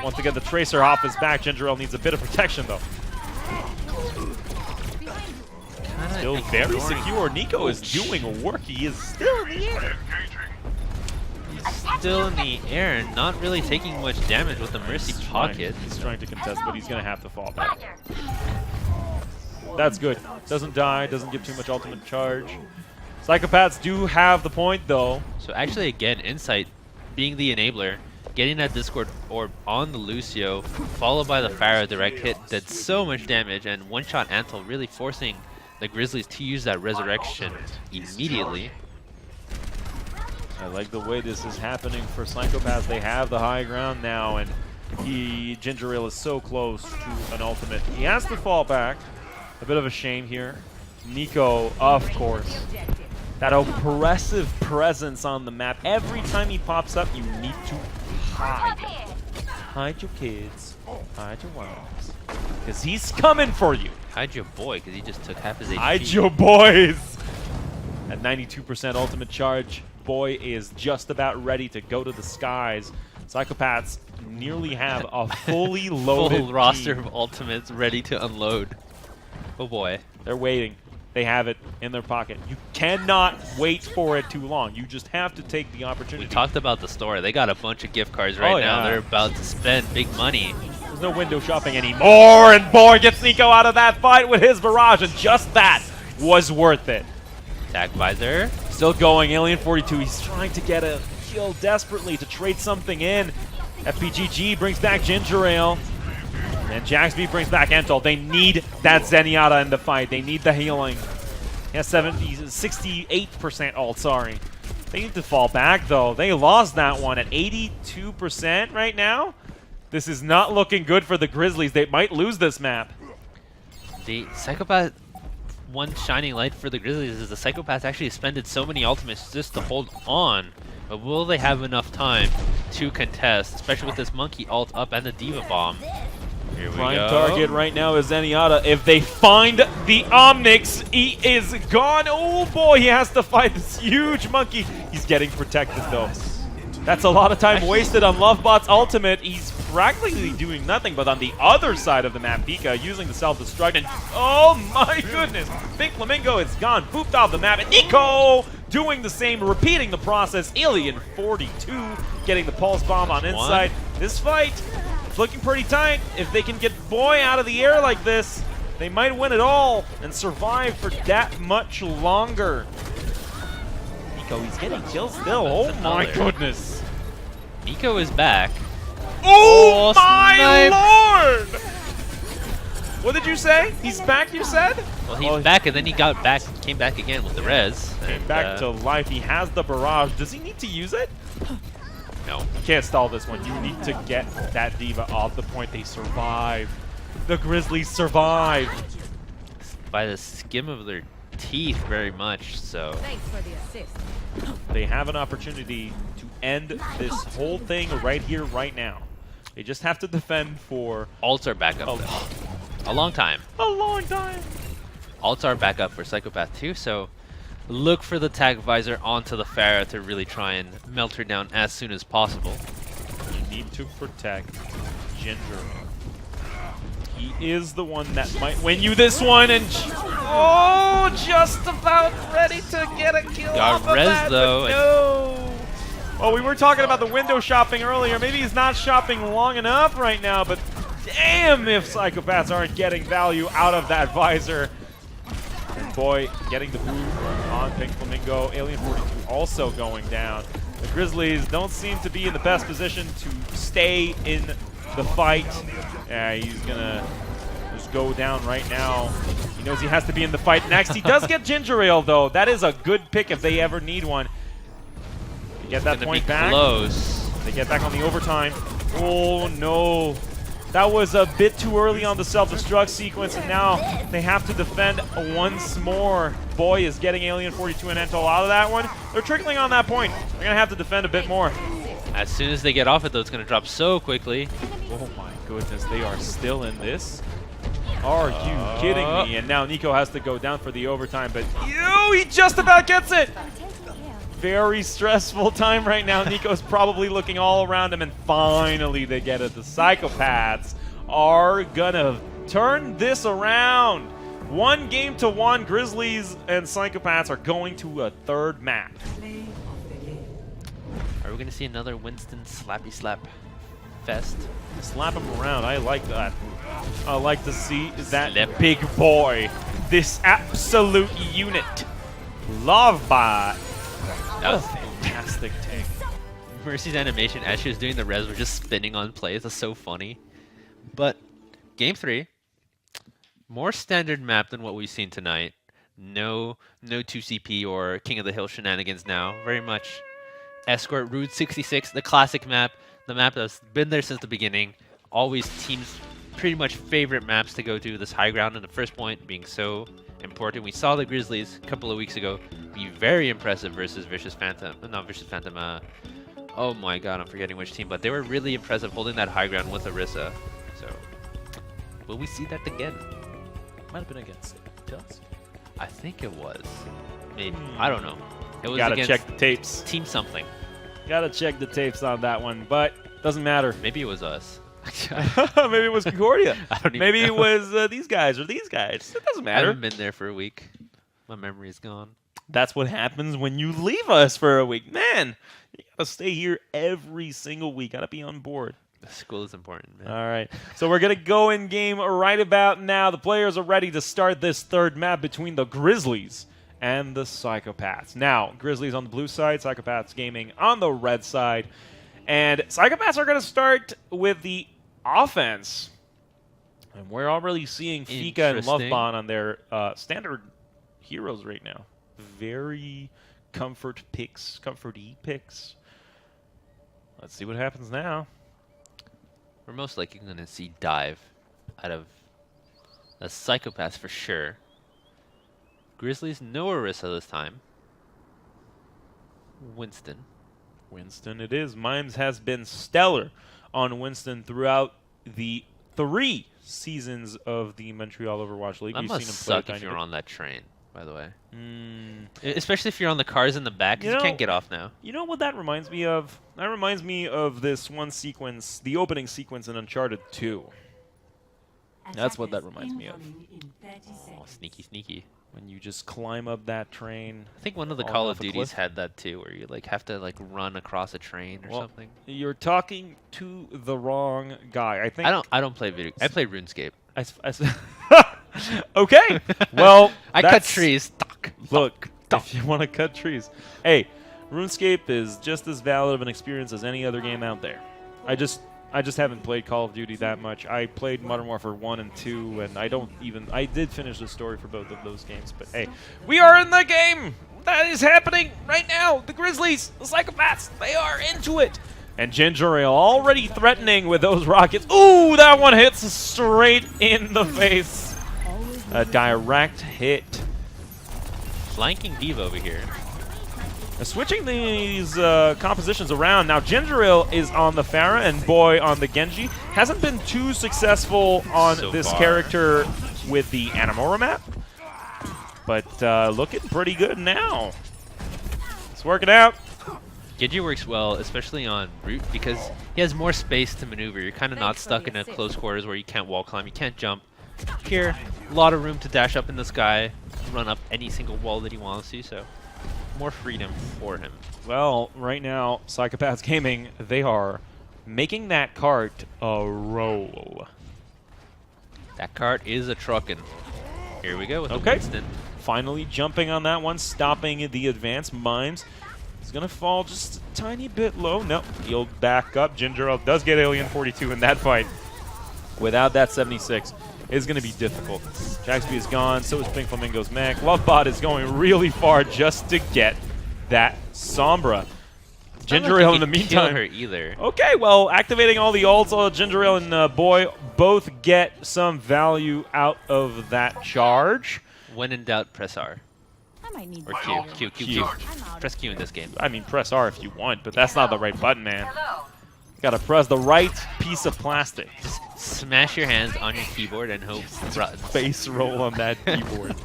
Once again, the Tracer off his back. Ginger Ale needs a bit of protection, though. Still very secure. Nico is doing work. He is still in the air. Still in the air and not really taking much damage with the Mercy pocket. He's trying to contest, but he's going to have to fall back. That's good. Doesn't die. Doesn't give too much ultimate charge. Psychopaths do have the point, though. So actually, again, Insight being the enabler, getting that Discord orb on the Lucio, followed by the Farah direct hit, did so much damage, and one-shot Antol really forcing the Grizzlies to use that resurrection immediately. I like the way this is happening for Psychopaths. They have the high ground now, and Ginger Ale is so close to an ultimate. He has to fall back. A bit of a shame here. Nico, of course. That oppressive presence on the map. Every time he pops up, you need to hide. Hide your kids. Hide your wives. Because he's coming for you. Hide your boy, because he just took half his HP. Hide your boys. At 92% ultimate charge, Boy is just about ready to go to the skies. Psychopaths nearly have a fully loaded full roster team. of ultimates ready to unload. Oh boy. They're waiting. They have it in their pocket. You cannot wait for it too long. You just have to take the opportunity. We talked about the store. They got a bunch of gift cards right now. They're about to spend big money. There's no window shopping anymore, and Boy gets Nico out of that fight with his barrage, and just that was worth it. Attack visor. Still going, Alien 42. He's trying to get a kill desperately to trade something in. FPGG brings back Ginger Ale. And Jaxby brings back Antol. They need that Zenyatta in the fight. They need the healing. He has 68% ult, sorry. They need to fall back, though. They lost that one at 82% right now. This is not looking good for the Grizzlies. They might lose this map. The Psychopath, one shining light for the Grizzlies is the Psychopaths actually expended so many ultimates just to hold on. But will they have enough time to contest, especially with this Monkey ult up and the Diva Bomb? Here we Prime go. target right now is Zenyatta. If they find the Omnix, he is gone. Oh boy, he has to fight this huge monkey. He's getting protected though. That's a lot of time wasted on Lovebot's ultimate. He's practically doing nothing, but on the other side of the map, Pika using the self-destruct, and oh my goodness, Pink Flamingo is gone, pooped off the map, and Nico doing the same, repeating the process. Alien 42 getting the pulse bomb on inside. This fight, it's looking pretty tight. If they can get Boy out of the air like this, they might win it all and survive for that much longer. Nico, he's getting kills still. Oh my goodness. Nico is back. Oh my snipe. lord! What did you say? He's back, you said? Well, he's back, and then he got back, came back again with the res. Came back to life. He has the barrage. Does he need to use it? No. You can't stall this one. You need to get that Diva off the point. They survive. The Grizzlies survive. By the skim of their teeth, very much so. Thanks for the assist. They have an opportunity to end this whole thing right here, right now. They just have to defend for Ults are back up though. A long time. a long time. Ults are back up for Psychopath too, so look for the tag visor onto the Pharah to really try and melt her down as soon as possible. You need to protect Ginger. He is the one that might win you this one, and oh, just about ready to get a kill Got off of res that, though, but no. Well, we were talking about the window shopping earlier. Maybe he's not shopping long enough right now, but damn if Psychopaths aren't getting value out of that visor. And boy, getting the boot on Pink Flamingo. Alien 42 also going down. The Grizzlies don't seem to be in the best position to stay in the fight. Yeah, he's gonna just go down right now. He knows he has to be in the fight next. He does get Ginger Ale though. That is a good pick if they ever need one. They get that point back. Close. They get back on the overtime. Oh no. That was a bit too early on the self-destruct sequence, and now they have to defend once more. Boy is getting Alien 42 and Entol out of that one. They're trickling on that point. They're gonna have to defend a bit more. As soon as they get off it though, it's going to drop so quickly. Oh my goodness, they are still in this? Are you kidding me? And now Nico has to go down for the overtime, but he just about gets it! Very stressful time right now. Nico's probably looking all around him, and finally they get it. The Psychopaths are gonna turn this around. 1-1. Grizzlies and Psychopaths are going to a third map. Are we going to see another Winston slappy slap fest? Slap him around. I like that. I like to see that Slap. big boy. This absolute unit. Love bot. That was Fantastic take. Mercy's animation as she was doing the res was just spinning on plays. That's so funny. But game 3, more standard map than what we've seen tonight. No 2CP or King of the Hill shenanigans now. Very much Escort Route 66, the classic map. The map that's been there since the beginning. Always teams' pretty much favorite maps to go to. This high ground and the first point being so important. We saw the Grizzlies a couple of weeks ago be very impressive versus Vicious Phantom. Not Vicious Phantom. Oh my god, I'm forgetting which team. But they were really impressive holding that high ground with Orisa. So, will we see that again? Might have been against Tusk. I think it was. Maybe. I don't know. It was Gotta against check the tapes. Team something. Gotta check the tapes on that one, but doesn't matter. Maybe it was us. Maybe it was Concordia. I don't even Maybe know. it was these guys or these guys. It doesn't I matter. haven't been there for a week. My memory is gone. That's what happens when you leave us for a week. Man, you gotta stay here every single week. Gotta be on board. School is important, man. All right. So we're going to go in game right about now. The players are ready to start this third map between the Grizzlies and the Psychopaths. Now, Grizzlies on the blue side, Psychopaths Gaming on the red side. And Psychopaths are going to start with the offense. And we're already seeing Fika and Interesting. Lovebond on their standard heroes right now. Very comfort picks, comfort-y picks. Let's see what happens now. We're most likely going to see Dive out of the Psychopaths for sure. Grizzlies, no Orisa this time. Winston. Winston it is. Mimes has been stellar on Winston throughout the 3 seasons of the Montreal Overwatch League. That We've must seen him play a suck if tiny you're bit. on that train, by the way. Mm, Especially if you're on the cars in the back, 'cause You you know- can't get off now. you know what that reminds me of? That reminds me of this one sequence, the opening sequence in Uncharted 2. That's what that reminds me of. Oh, sneaky, sneaky. When you just climb up that train. I think one of the Falling Call off of a Duties cliff. had that too, where you like have to like run across a train or Well, something. You're talking to the wrong guy. I think I don't play video. I play RuneScape. Okay. Well, I cut that's- trees. Look, if you want to cut trees. Hey, RuneScape is just as valid of an experience as any other game out there. I just haven't played Call of Duty that much. I played Modern Warfare 1 and 2, and I did finish the story for both of those games. But hey, we are in the game! That is happening right now! The Grizzlies, the Psychopaths, they are into it! And Ginger Ale already threatening with those rockets. Ooh, that one hits straight in the face. A direct hit. Flanking Diva over here. Switching these compositions around. Now, Ginger Ale is on the Pharah and Boy on the Genji. Hasn't been too successful on So this far. character with the Animora map. But looking pretty good now. It's working out. Genji works well, especially on route, because he has more space to maneuver. You're kind of not Thanks for stuck the in a assist. close quarters where you can't wall climb, you can't jump. Here, a lot of room to dash up in the sky, run up any single wall that he wants to, so more freedom for him. Well, right now, Psykopaths Gaming, they are making that cart a roll. That cart is a truckin'. Here we go with the Okay. Winston. Finally jumping on that one, stopping the advance. Mimes is going to fall just a tiny bit low. No, he'll back up. Ginger Ale does get Alien 42 in that fight. Without that 76, it's going to be difficult. Jaxby is gone, so is Pink Flamingo's mech. Lovebot is going really far just to get that Sombra. Ginger Ale in the meantime. Her either. Okay, well, activating all the ults, Ginger Ale and Boy both get some value out of that charge. When in doubt, press R. I might need Or this Q. item. Q. I'm out. Press Q in this game. I mean, press R if you want, but that's not the right button, man. Gotta press the right piece of plastic. Just smash your hands on your keyboard and hope it runs. Face roll on that keyboard.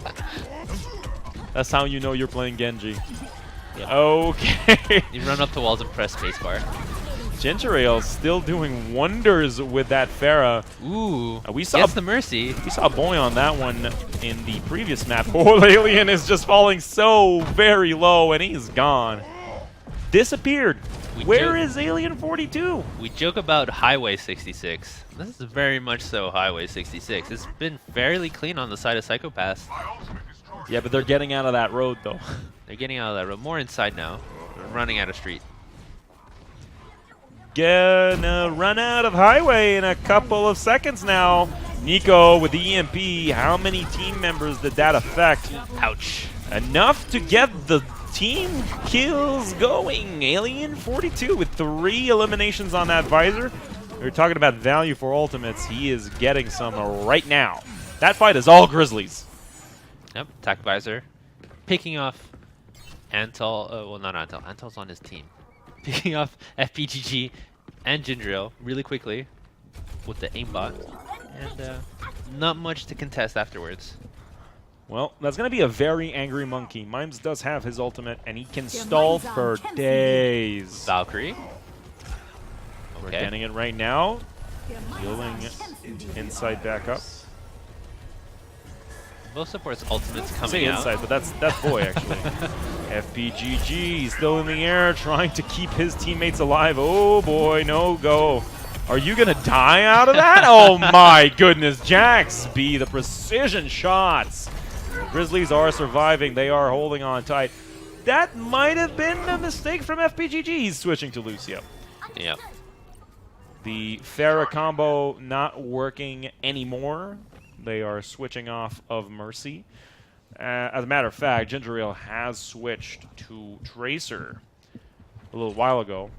That's how you know you're playing Genji. Yep. Okay. You run up to walls and press spacebar. Ginger Ale still doing wonders with that Pharah. Ooh, We saw gets the mercy. We saw Boy on that one in the previous map. Poor Alien is just falling so very low, and he's gone. Disappeared. Where is Alien 42? We joke about Highway 66. This is very much so Highway 66. It's been fairly clean on the side of Psychopaths. Yeah, but they're getting out of that road, though. They're getting out of that road. More inside now. They're running out of street. Gonna run out of highway in a couple of seconds now. Nico with the EMP. How many team members did that affect? Ouch. Enough to get the team kills going. Alien 42 with 3 eliminations on that visor. We were talking about value for ultimates. He is getting some right now. That fight is all Grizzlies. Yep, attack visor. Picking off Antal. Well, not Antal. Antal's on his team. Picking off FPGG and Ginger Ale really quickly with the aimbot. And not much to contest afterwards. Well, that's going to be a very angry monkey. Mimes does have his ultimate, and he can stall for days. Valkyrie. We're Okay. getting it right now. Healing inside back up. Both supports ultimates Say coming out. inside, but that's Boy, actually. FPGG still in the air, trying to keep his teammates alive. Oh, boy, no go. Are you going to die out of that? Oh, my goodness. Jaxby, the precision shots. The Grizzlies are surviving. They are holding on tight. That might have been a mistake from FPGG. He's switching to Lucio. Yep. The Pharah combo not working anymore. They are switching off of Mercy. As a matter of fact, Ginger Ale has switched to Tracer a little while ago.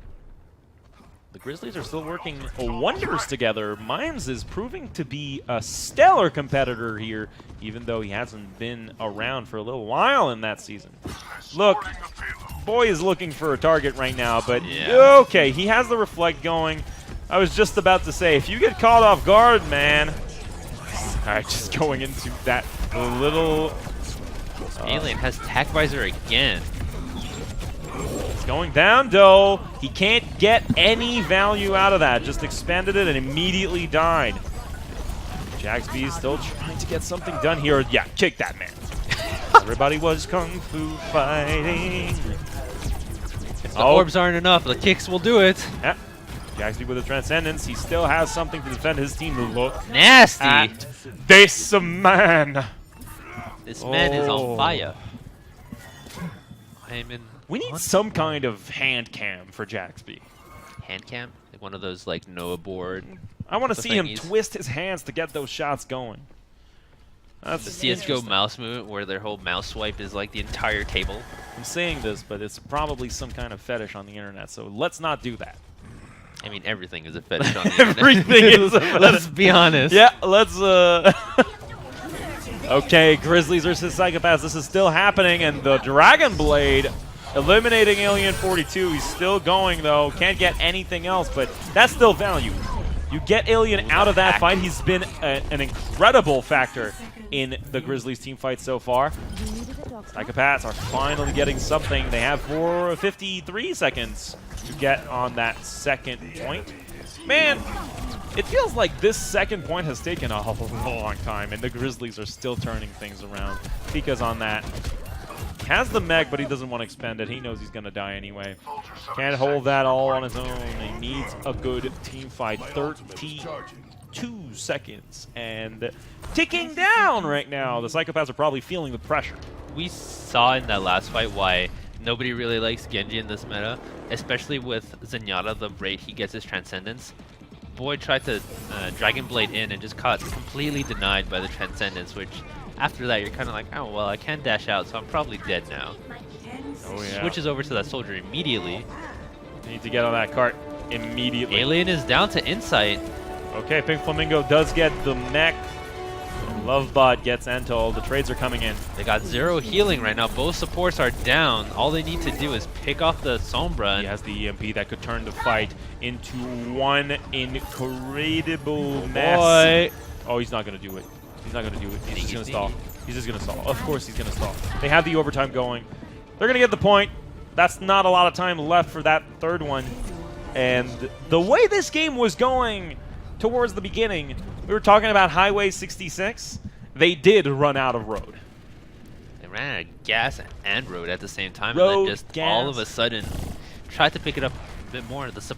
The Grizzlies are still working wonders together. Mimes is proving to be a stellar competitor here, even though he hasn't been around for a little while in that season. Look, Boy is looking for a target right now, but Yeah. okay, he has the reflect going. I was just about to say, if you get caught off guard, man. All right, just going into that little... Alien has attack visor again. It's going down, though. He can't get any value out of that. Just expanded it and immediately died. Jaxby is still trying to get something done here. Yeah, kick that man. Everybody was kung fu fighting. If the orbs aren't enough, the kicks will do it. Yeah. Jaxby with a Transcendence. He still has something to defend his team. Look Nasty. at this man. This man is Oh. on fire. I'm in. We need what? some kind of hand cam for Jaxby. Hand cam, like one of those like Noah board. I want to The see him thingies. twist his hands to get those shots going. That's The CS:GO mouse movement, where their whole mouse swipe is like the entire table. I'm saying this, but it's probably some kind of fetish on the internet, so let's not do that. I mean, everything is a fetish on the internet. Everything is a fetish. Let's be honest. Yeah, let's Okay, Grizzlies versus Psychopaths. This is still happening, and the Dragon Blade eliminating Alien 42. He's still going, though. Can't get anything else, but that's still value. You get Alien out of that fight. He's been an incredible factor in the Grizzlies team fight so far. Psykopaths are finally getting something. They have 53 seconds to get on that second point. Man, it feels like this second point has taken a long time, and the Grizzlies are still turning things around. Pika's on that. He has the mech, but he doesn't want to expend it. He knows he's going to die anyway. Can't hold that all on his own. He needs a good team fight. 32 seconds. And ticking down right now. The Psykopaths are probably feeling the pressure. We saw in that last fight why nobody really likes Genji in this meta, especially with Zenyatta, the rate he gets his Transcendence. Boy tried to Dragon Blade in and just got completely denied by the Transcendence, which after that you're kind of like, oh, well, I can dash out, so I'm probably dead now. Oh, yeah. Switches over to that soldier immediately. Need to get on that cart immediately. Alien is down to Insight. Okay, Pink Flamingo does get the mech. Lovebot gets Entol. The trades are coming in. They got 0 healing right now. Both supports are down. All they need to do is pick off the Sombra. He has the EMP that could turn the fight into one incredible mess. Boy. Oh, he's not going to do it. He's not going to do it. He's just going to stall. He's just going to stall. Of course he's going to stall. They have the overtime going. They're going to get the point. That's not a lot of time left for that third one. And the way this game was going towards the beginning, we were talking about Highway 66. They did run out of road. They ran out of gas and road at the same time. Road, and then just gas. all of a sudden tried to pick it up a bit more. The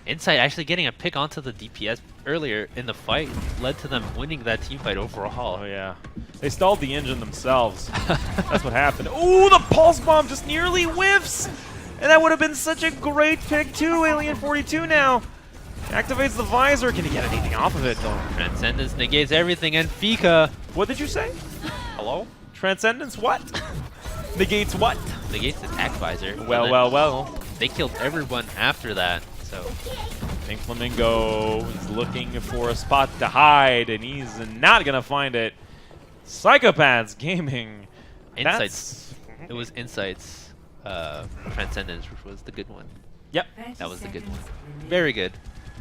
Insight actually getting a pick onto the DPS earlier in the fight led to them winning that team fight overall. Oh, yeah. They stalled the engine themselves. That's what happened. Ooh, the Pulse Bomb just nearly whiffs! And that would have been such a great pick, too. Alien 42 now. Activates the visor. Can he get anything off of it, though? Transcendence negates everything, and Fika. What did you say? Hello? Transcendence what? Negates what? Negates the attack visor. Well. They killed everyone after that, so. Pink Flamingo is looking for a spot to hide, and he's not going to find it. Psykopaths Gaming. Insights. It was Insights Transcendence, which was the good one. Yep. That was the good one. Very good.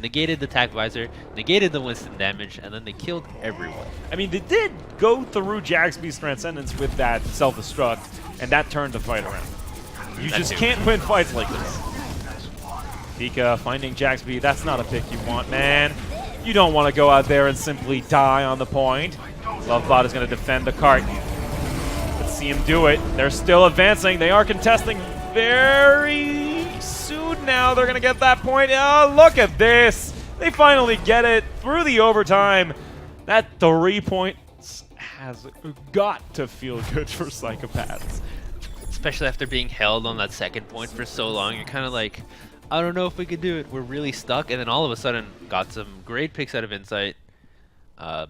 Negated the attack visor, negated the Winston damage, and then they killed everyone. I mean, they did go through Jaxby's Transcendence with that self-destruct, and that turned the fight around. You just can't win fights like this. Pika finding Jaxby, that's not a pick you want, man. You don't want to go out there and simply die on the point. Lovebot is going to defend the cart. Let's see him do it. They're still advancing. They are contesting very soon now. They're going to get that point. Oh, look at this. They finally get it through the overtime. That 3 points has got to feel good for Psykopaths. Especially after being held on that second point for so long, you're kind of like, I don't know if we could do it. We're really stuck. And then all of a sudden, got some great picks out of Insight.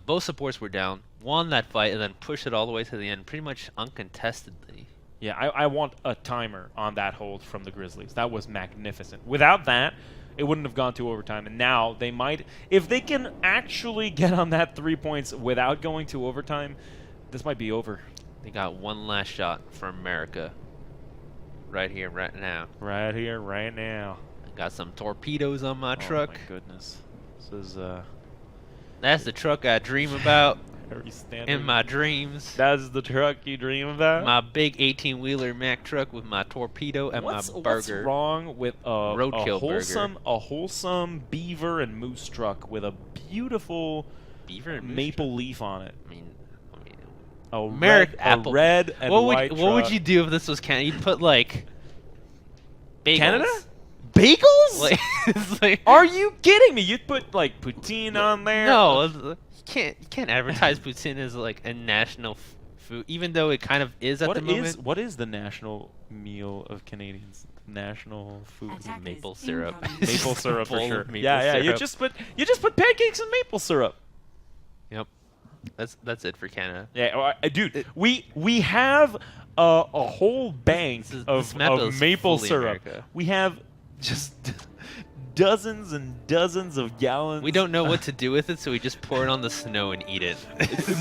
Both supports were down, won that fight, and then pushed it all the way to the end, pretty much uncontestedly. Yeah, I want a timer on that hold from the Grizzlies. That was magnificent. Without that, it wouldn't have gone to overtime. And now they might, if they can actually get on that 3 points without going to overtime, this might be over. They got one last shot for America. Right here, right now. Right here, right now. I got some torpedoes on my truck. Oh my goodness. This is That's the truck I dream about very standard. in my dreams. That's the truck you dream about? My big 18-wheeler Mack truck with my torpedo and my burger. What's wrong with Roadkill a wholesome beaver and moose truck with a beautiful Beaver and moose maple truck? leaf on it? I mean, A Apple. red and white What would truck. you do if this was Canada? You'd put like bagels. Canada? Bagels? Like, it's like, Are you kidding me? You'd put like poutine on there? no, you can't advertise poutine as like a national food, even though it kind of is at the moment. What is the national meal of Canadians? National food. Maple syrup. Maple syrup for Bowl sure. of maple Yeah. syrup. You just put pancakes and maple syrup. Yep. That's it for Canada. Yeah, dude. We have a whole bank of maple fully syrup. America. We have just dozens and dozens of gallons. We don't know what to do with it, so we just pour it on the snow and eat it.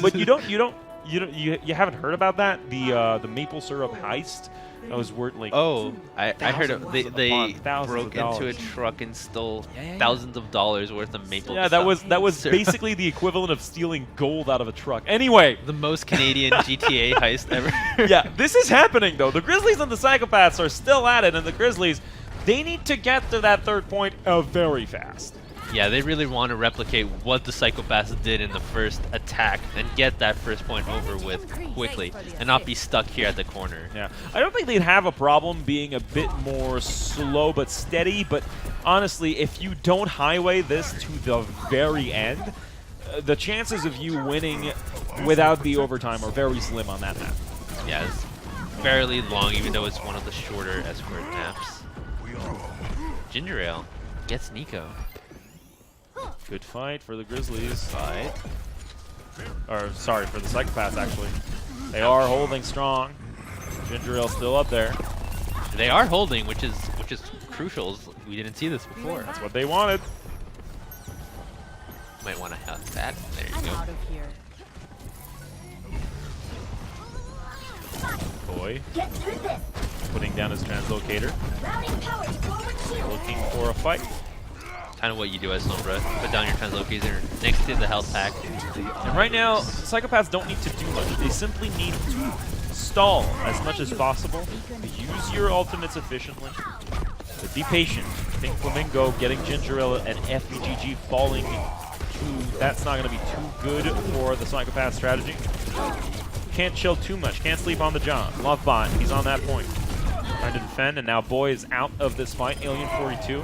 But you haven't heard about that? The maple syrup heist I was worth like Oh, I heard thousands they upon thousands broke of into a dollars. truck and stole Yeah. thousands of dollars worth of maple. Yeah, that was syrup. basically the equivalent of stealing gold out of a truck. Anyway, the most Canadian GTA heist ever. yeah, this is happening though. The Grizzlies and the Psychopaths are still at it, and the Grizzlies, they need to get to that third point very fast. Yeah, they really want to replicate what the Psychopaths did in the first attack and get that first point over with quickly and not be stuck here at the corner. Yeah, I don't think they'd have a problem being a bit more slow but steady, but honestly, if you don't highway this to the very end, the chances of you winning without the overtime are very slim on that map. Yeah, it's fairly long, even though it's one of the shorter escort maps. Ginger Ale gets Nico. Good fight for the Grizzlies. Fight. Or, sorry, for the Psychopaths, actually. They are holding strong. Ginger Ale still up there. They are holding, which is crucial. We didn't see this before. That's what they wanted. Might want to have that. There you I'm go. out of here. Boy, Get through this. putting down his translocator. Routing power to forward shield. Looking for a fight. Kind of what you do as Sombra. Put down your translocator next to the health pack. And right now, Psychopaths don't need to do much. They simply need to stall as much as possible. Use your ultimates efficiently. But be patient. I think Flamingo getting Ginger Ale and FBGG falling to, that's not going to be too good for the Psychopath strategy. Can't chill too much. Can't sleep on the job. Lovebot, he's on that point. Trying to defend, and now Boy is out of this fight. Alien 42,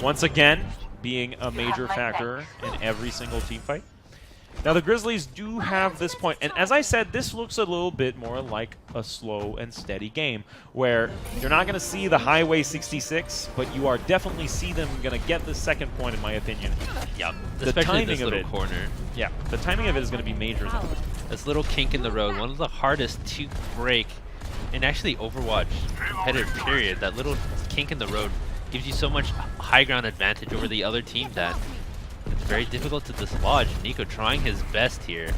once again, being a major factor in every single team fight. Now the Grizzlies do have this point, and as I said, this looks a little bit more like a slow and steady game, where you're not going to see the Highway 66, but you are definitely see them going to get the second point, in my opinion. Yep. The Especially timing this of little it. corner. Yeah, the timing of it is going to be major. though. This little kink in the road, one of the hardest to break in actually Overwatch competitive period. That little kink in the road gives you so much high ground advantage over the other team that it's very difficult to dislodge. Nico trying his best here.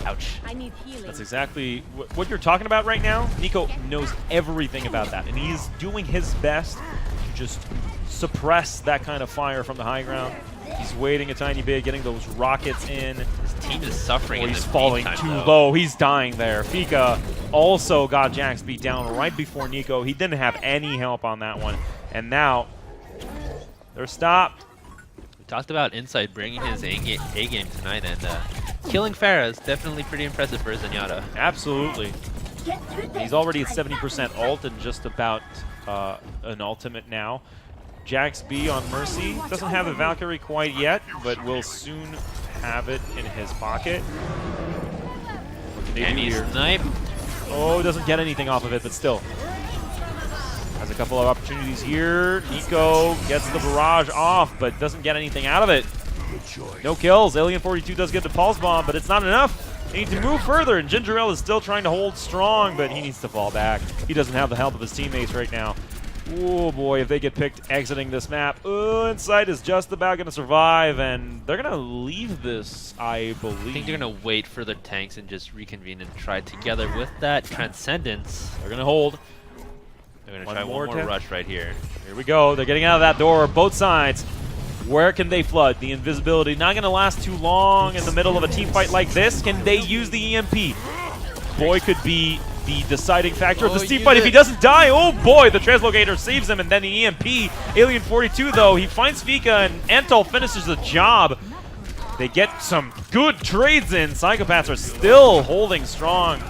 Ouch. I need healing. That's exactly what you're talking about right now. Nico knows everything about that, and he's doing his best to just suppress that kind of fire from the high ground. He's waiting a tiny bit, getting those rockets in. His team is suffering in He's the falling meantime, too though. low. He's dying there. Fika also got Jax beat down right before Nico. He didn't have any help on that one. And now they're stopped. We talked about Insight bringing his A game tonight, and killing Pharah is definitely pretty impressive for Zenyatta. Absolutely. Get through this. He's already at 70% ult and just about an ultimate now. Jax B on Mercy doesn't have the Valkyrie quite yet, but will soon have it in his pocket. What can they And do he's here? snipe. Oh, doesn't get anything off of it, but still. Has a couple of opportunities here. Nico gets the barrage off, but doesn't get anything out of it. No kills. Alien 42 does get the pulse bomb, but it's not enough. They need to move further, and Ginger Ale is still trying to hold strong, but he needs to fall back. He doesn't have the help of his teammates right now. Oh boy, if they get picked exiting this map, Insight is just about going to survive, and they're going to leave this, I believe. I think they're going to wait for the tanks and just reconvene and try together with that Transcendence. They're going to hold. They're going to One try more one more attempt. rush right here. Here we go. They're getting out of that door, both sides. Where can they flood? The invisibility not going to last too long in the middle of a team fight like this. Can they use the EMP? Boy could be the deciding factor of this team fight. If he doesn't die, oh boy, the Translocator saves him, and then the EMP. Alien 42, though, he finds Fika, and Antol finishes the job. They get some good trades in. Psychopaths are still holding strong.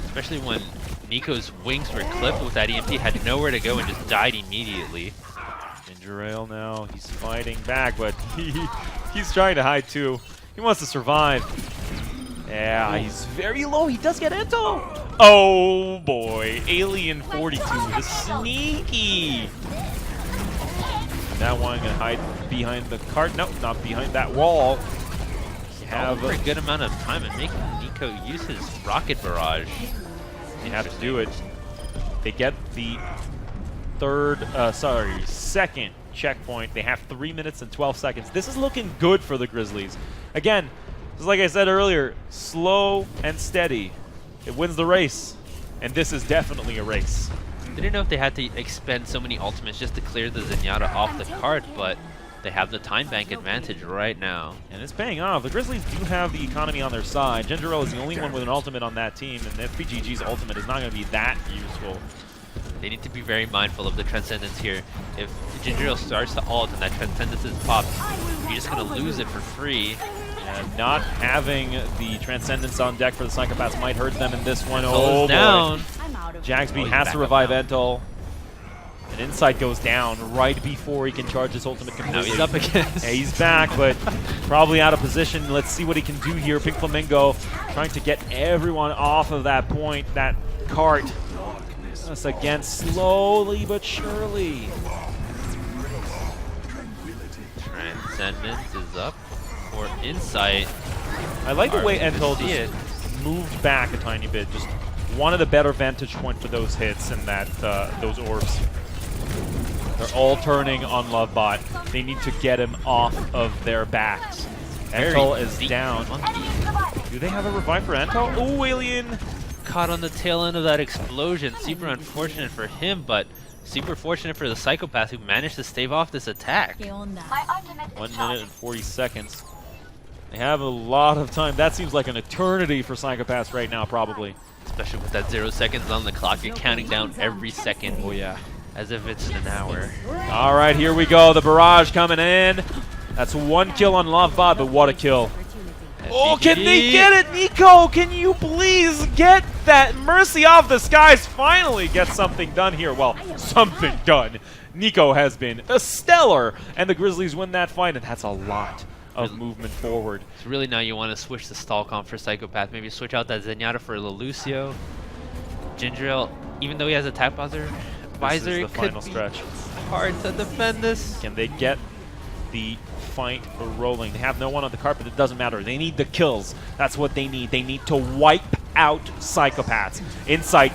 Especially when Nico's wings were clipped with that EMP, had nowhere to go and just died immediately. Ginger Ale now, he's fighting back, but he's trying to hide too. He wants to survive. Yeah, he's very low. He does get Ento. Oh boy, Alien 42, the sneaky. That one gonna hide behind the cart. Nope, not behind that wall. You have For a good amount of time and making Nico use his rocket barrage. They have to do it. They get the second checkpoint. They have 3 minutes and 12 seconds. This is looking good for the Grizzlies. Again, just like I said earlier, slow and steady. It wins the race. And this is definitely a race. I didn't know if they had to expend so many ultimates just to clear the Zenyatta off the cart, but they have the time bank advantage right now. And it's paying off. The Grizzlies do have the economy on their side. Gingerelle is the only one with an ultimate on that team, and FPGG's ultimate is not going to be that useful. They need to be very mindful of the Transcendence here. If Gingerelle starts to ult and that Transcendence is popped, you're just going to lose it for free. And not having the Transcendence on deck for the Psychopaths might hurt them in this one. Oh, down. Jagsby has to revive Entel. And Insight goes down right before he can charge his ultimate completely. Now he's up again. Yeah, he's back, but probably out of position. Let's see what he can do here. Pink Flamingo trying to get everyone off of that point, that cart. Us again, slowly but surely. Transcendence is up for Insight. I like the way Entel see it. just moved back a tiny bit. Just wanted a better vantage point for those hits and that those orbs. They're all turning on Lovebot. They need to get him off of their backs. Entel is down. Do they have a revive for Entel? Oh, Alien! Caught on the tail end of that explosion. Super unfortunate for him, but super fortunate for the Psychopath who managed to stave off this attack. 1 minute and 40 seconds. They have a lot of time. That seems like an eternity for Psychopaths right now, probably. Especially with that 0 seconds on the clock. You're counting down every second. Oh, yeah. As if it's an hour. All right, here we go. The barrage coming in. That's 1 kill on Lovebot, but what a kill. Oh, can they get it? Nico, can you please get that Mercy off the skies? Finally get something done here. Well, something done. Nico has been stellar, and the Grizzlies win that fight, and that's a lot of movement forward. So really now you want to switch the stall comp for Psychopath. Maybe switch out that Zenyatta for Lelucio. Gingerelle, even though he has a tap visor, This is the final stretch. Hard to defend this. Can they get the fight rolling? They have no one on the carpet. It doesn't matter. They need the kills. That's what they need. They need to wipe out Psychopaths. Insight.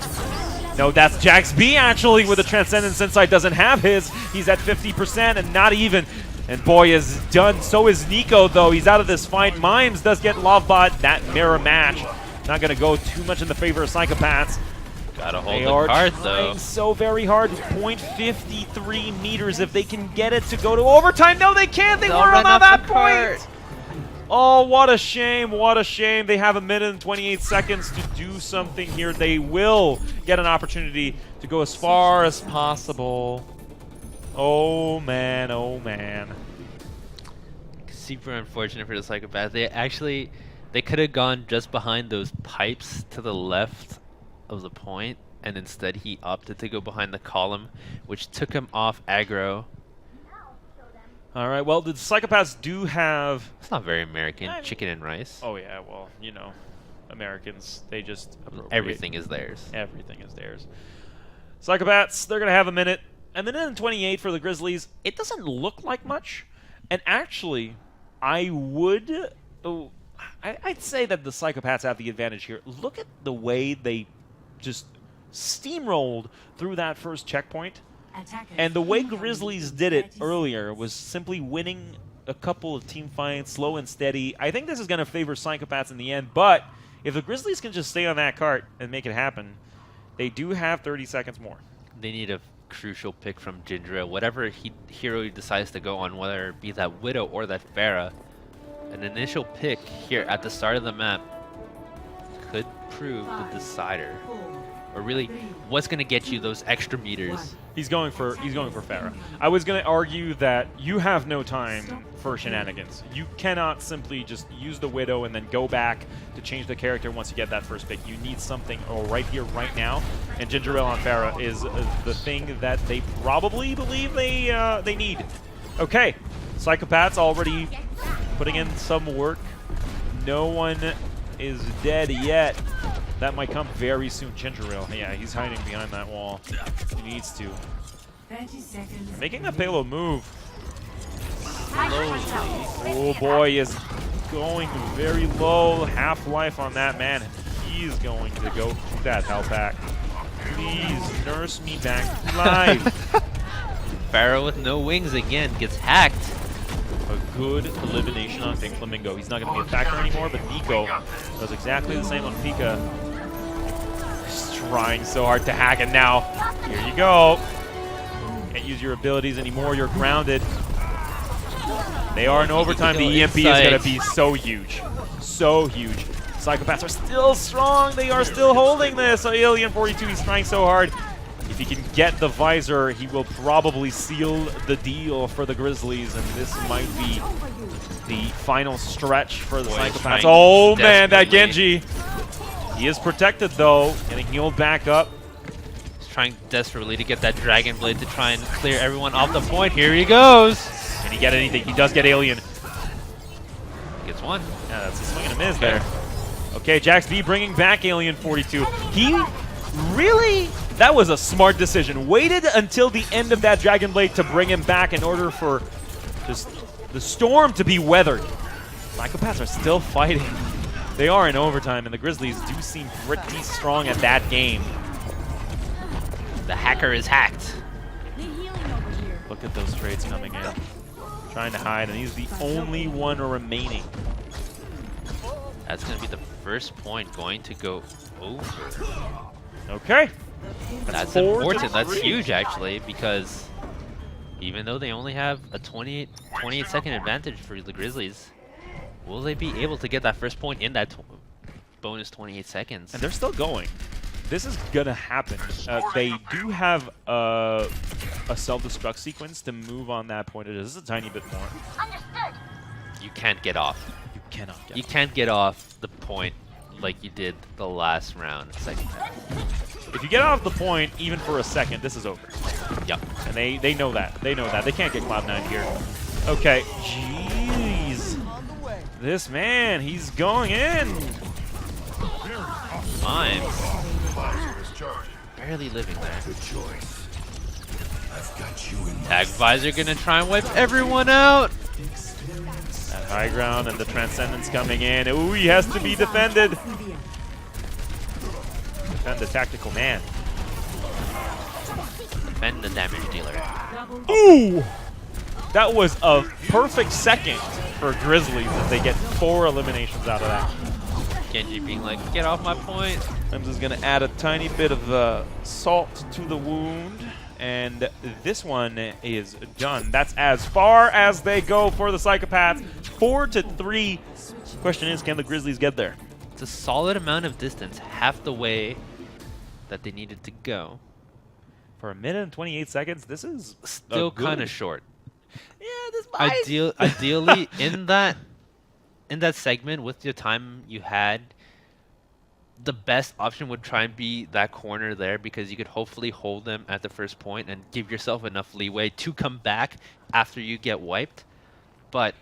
No, that's Jagsby actually with the Transcendence. Insight doesn't have his. He's at 50% and not even. And boy is done. So is Nico though. He's out of this fight. Mimes does get Lovebot. That mirror match. Not going to go too much in the favor of Psychopaths. Gotta hold They the are card trying though. so very hard. 0.53 meters. If they can get it to go to overtime. No, they can't. They They'll weren't run on off that the point. cart. Oh, what a shame. What a shame. They have 1 minute and 28 seconds to do something here. They will get an opportunity to go as far as possible. Oh, man. Oh, man. Super unfortunate for the Psychopath. They could have gone just behind those pipes to the left of the point, and instead he opted to go behind the column, which took him off aggro. All right, well, the Psychopaths do have... It's not very American, chicken and rice. Oh, yeah, well, you know, Americans, they just appropriate. Everything is theirs. Everything is theirs. Psychopaths, they're going to have 1 minute. And the minute and 28 for the Grizzlies, it doesn't look like much. And actually, I'd say that the Psychopaths have the advantage here. Look at the way they just steamrolled through that first checkpoint. And the way Grizzlies did it earlier was simply winning a couple of team fights, slow and steady. I think this is going to favor Psychopaths in the end, but if the Grizzlies can just stay on that cart and make it happen, they do have 30 seconds more. They need a crucial pick from Gingerelle. Whatever hero he decides to go on, whether it be that Widow or that Pharah, an initial pick here at the start of the map could prove the decider. Or really, what's going to get you those extra meters? He's going for Pharah. I was going to argue that you have no time for shenanigans. You cannot simply just use the Widow and then go back to change the character once you get that first pick. You need something right here, right now. And Gingerelle on Pharah is the thing that they probably believe they need. Okay, Psychopaths already putting in some work. No one is dead yet. That might come very soon. Gingerelle, yeah, he's hiding behind that wall. He needs to. 30 seconds. Making the payload move. Oh boy, is going very low. Half-life on that man. He's going to go through that health pack. Please nurse me back to life. Pharah with no wings again gets hacked. A good elimination on Pink Flamingo. He's not going to be a factor anymore, but Nico does exactly the same on Pika. trying so hard to hack, and now, here you go. Can't use your abilities anymore, you're grounded. They are in overtime, the EMP is going to be so huge. So huge. Psychopaths are still strong, they are still holding this. Alien 42 is trying so hard. If he can get the visor, he will probably seal the deal for the Grizzlies, and this might be the final stretch for the Psychopaths. Oh man, that Genji. He is protected though, getting healed back up. He's trying desperately to get that Dragon Blade to try and clear everyone off the point. Here he goes. Can he get anything? He does get Alien. Gets one. Yeah, that's a swing and a miss there. Okay, Jax B bringing back Alien 42. He really, that was a smart decision. Waited until the end of that Dragon Blade to bring him back in order for just the storm to be weathered. Psychopaths are still fighting. They are in overtime, and the Grizzlies do seem pretty strong at that game. The hacker is hacked. Look at those trades coming in. Trying to hide, and he's the only one remaining. That's going to be the first point going to go over. Okay. That's 4 to important. That's 3. huge, actually, because even though they only have a 28 second advantage for the Grizzlies, will they be able to get that first point in that bonus 28 seconds? And they're still going. This is going to happen. They do have a self-destruct sequence to move on that point. It is a tiny bit more. You can't get off. You cannot get You can't get off the point like you did the last round. Second half. If you get off the point, even for a second, this is over. Yep. And they know that. They know that. They can't get Cloud9 here. Okay. Jeez. This man, he's going in. Mimes. Barely living there. Tag Visor gonna try and wipe everyone out. That high ground and the Transcendence coming in. Ooh, he has to be defended. Defend the tactical man. Defend the damage dealer. Ooh! That was a perfect second for Grizzlies as they get 4 eliminations out of that. Genji being like, get off my point. Mims is going to add a tiny bit of salt to the wound, and this one is done. That's as far as they go for the Psychopaths. 4 to 3. Question is, can the Grizzlies get there? It's a solid amount of distance, half the way that they needed to go. For a minute and 28 seconds, this is Still kind of short. Yeah, this might. Ideally, in that segment with the time you had, the best option would try and be that corner there, because you could hopefully hold them at the first point and give yourself enough leeway to come back after you get wiped. But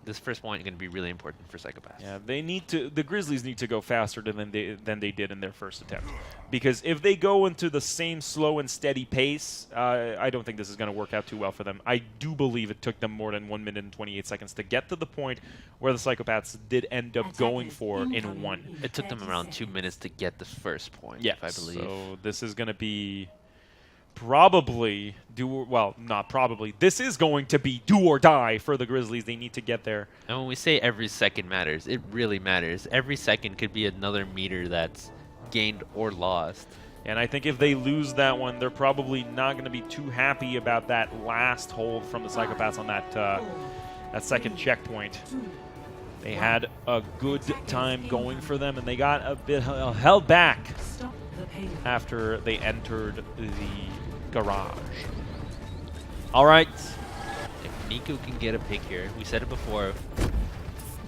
this first point is going to be really important for Psychopaths. Yeah, they need to. The Grizzlies need to go faster than they did in their first attempt, because if they go into the same slow and steady pace, I don't think this is going to work out too well for them. I do believe it took them more than 1 minute and 28 seconds to get to the point where the Psychopaths did end up going for in 1. It took them around 2 minutes to get the first point, Yes, I believe. so this is going to be probably not probably. This is going to be do or die for the Grizzlies. They need to get there. And when we say every second matters, it really matters. Every second could be another meter that's gained or lost. And I think if they lose that one, they're probably not going to be too happy about that last hold from the Psychopaths on that second checkpoint. They had a good time going for them, and they got a bit held back after they entered the garage. All right. If Nico can get a pick here, we said it before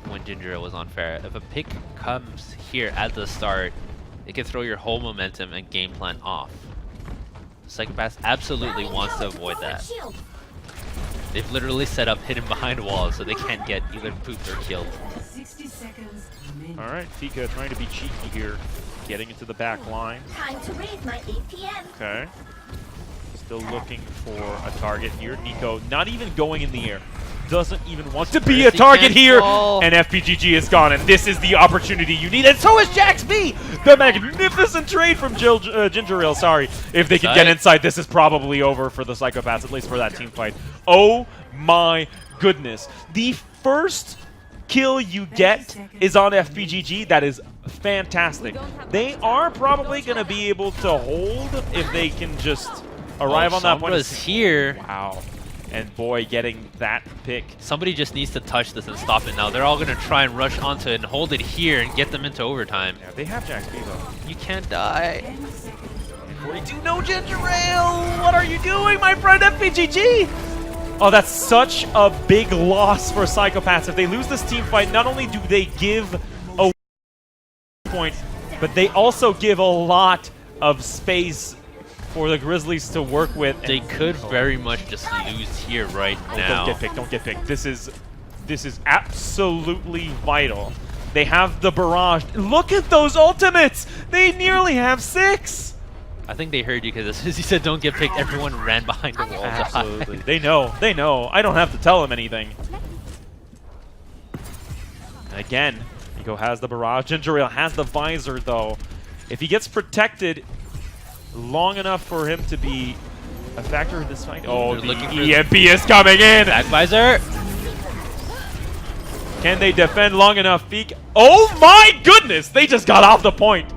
when Ginger was on Pharah, if a pick comes here at the start, it can throw your whole momentum and game plan off. Psychopaths absolutely wants to avoid that. They've literally set up hidden behind walls so they can't get either pooped or killed. 60 seconds. All right, Fika trying to be cheeky here, getting into the back line. Time to raise my APM. Okay. Still looking for a target here. Nico not even going in the air. Doesn't even want to be a target here. And FPGG is gone, and this is the opportunity you need. And so is Jax B! The magnificent trade from Ginger Ale, sorry. If they can get inside, this is probably over for the Psychopaths, at least for that team fight. Oh my goodness. The first kill you get is on FPGG, that is fantastic. They are probably going to be able to hold if they can just arrive on that point. Sombra's here. Wow. And boy, getting that pick. Somebody just needs to touch this and stop it now. They're all going to try and rush onto it and hold it here and get them into overtime. Yeah, they have Jack's B though. You can't die. 42, no ginger ale! What are you doing, my friend FPGG? Oh, that's such a big loss for Psychopaths. If they lose this team fight, not only do they give a point, but they also give a lot of space for the Grizzlies to work with. They could very much just lose here right now. Don't get picked, don't get picked. This is absolutely vital. They have the barrage. Look at those ultimates! They nearly have 6! I think they heard you because as soon as you said don't get picked, everyone ran behind the wall. Absolutely. They know. They know. I don't have to tell them anything. Again, Nico has the barrage. Ginger Ale has the visor, though. If he gets protected long enough for him to be a factor in this fight. Oh, the EMP is coming in! Back visor! Can they defend long enough? Oh my goodness! They just got off the point!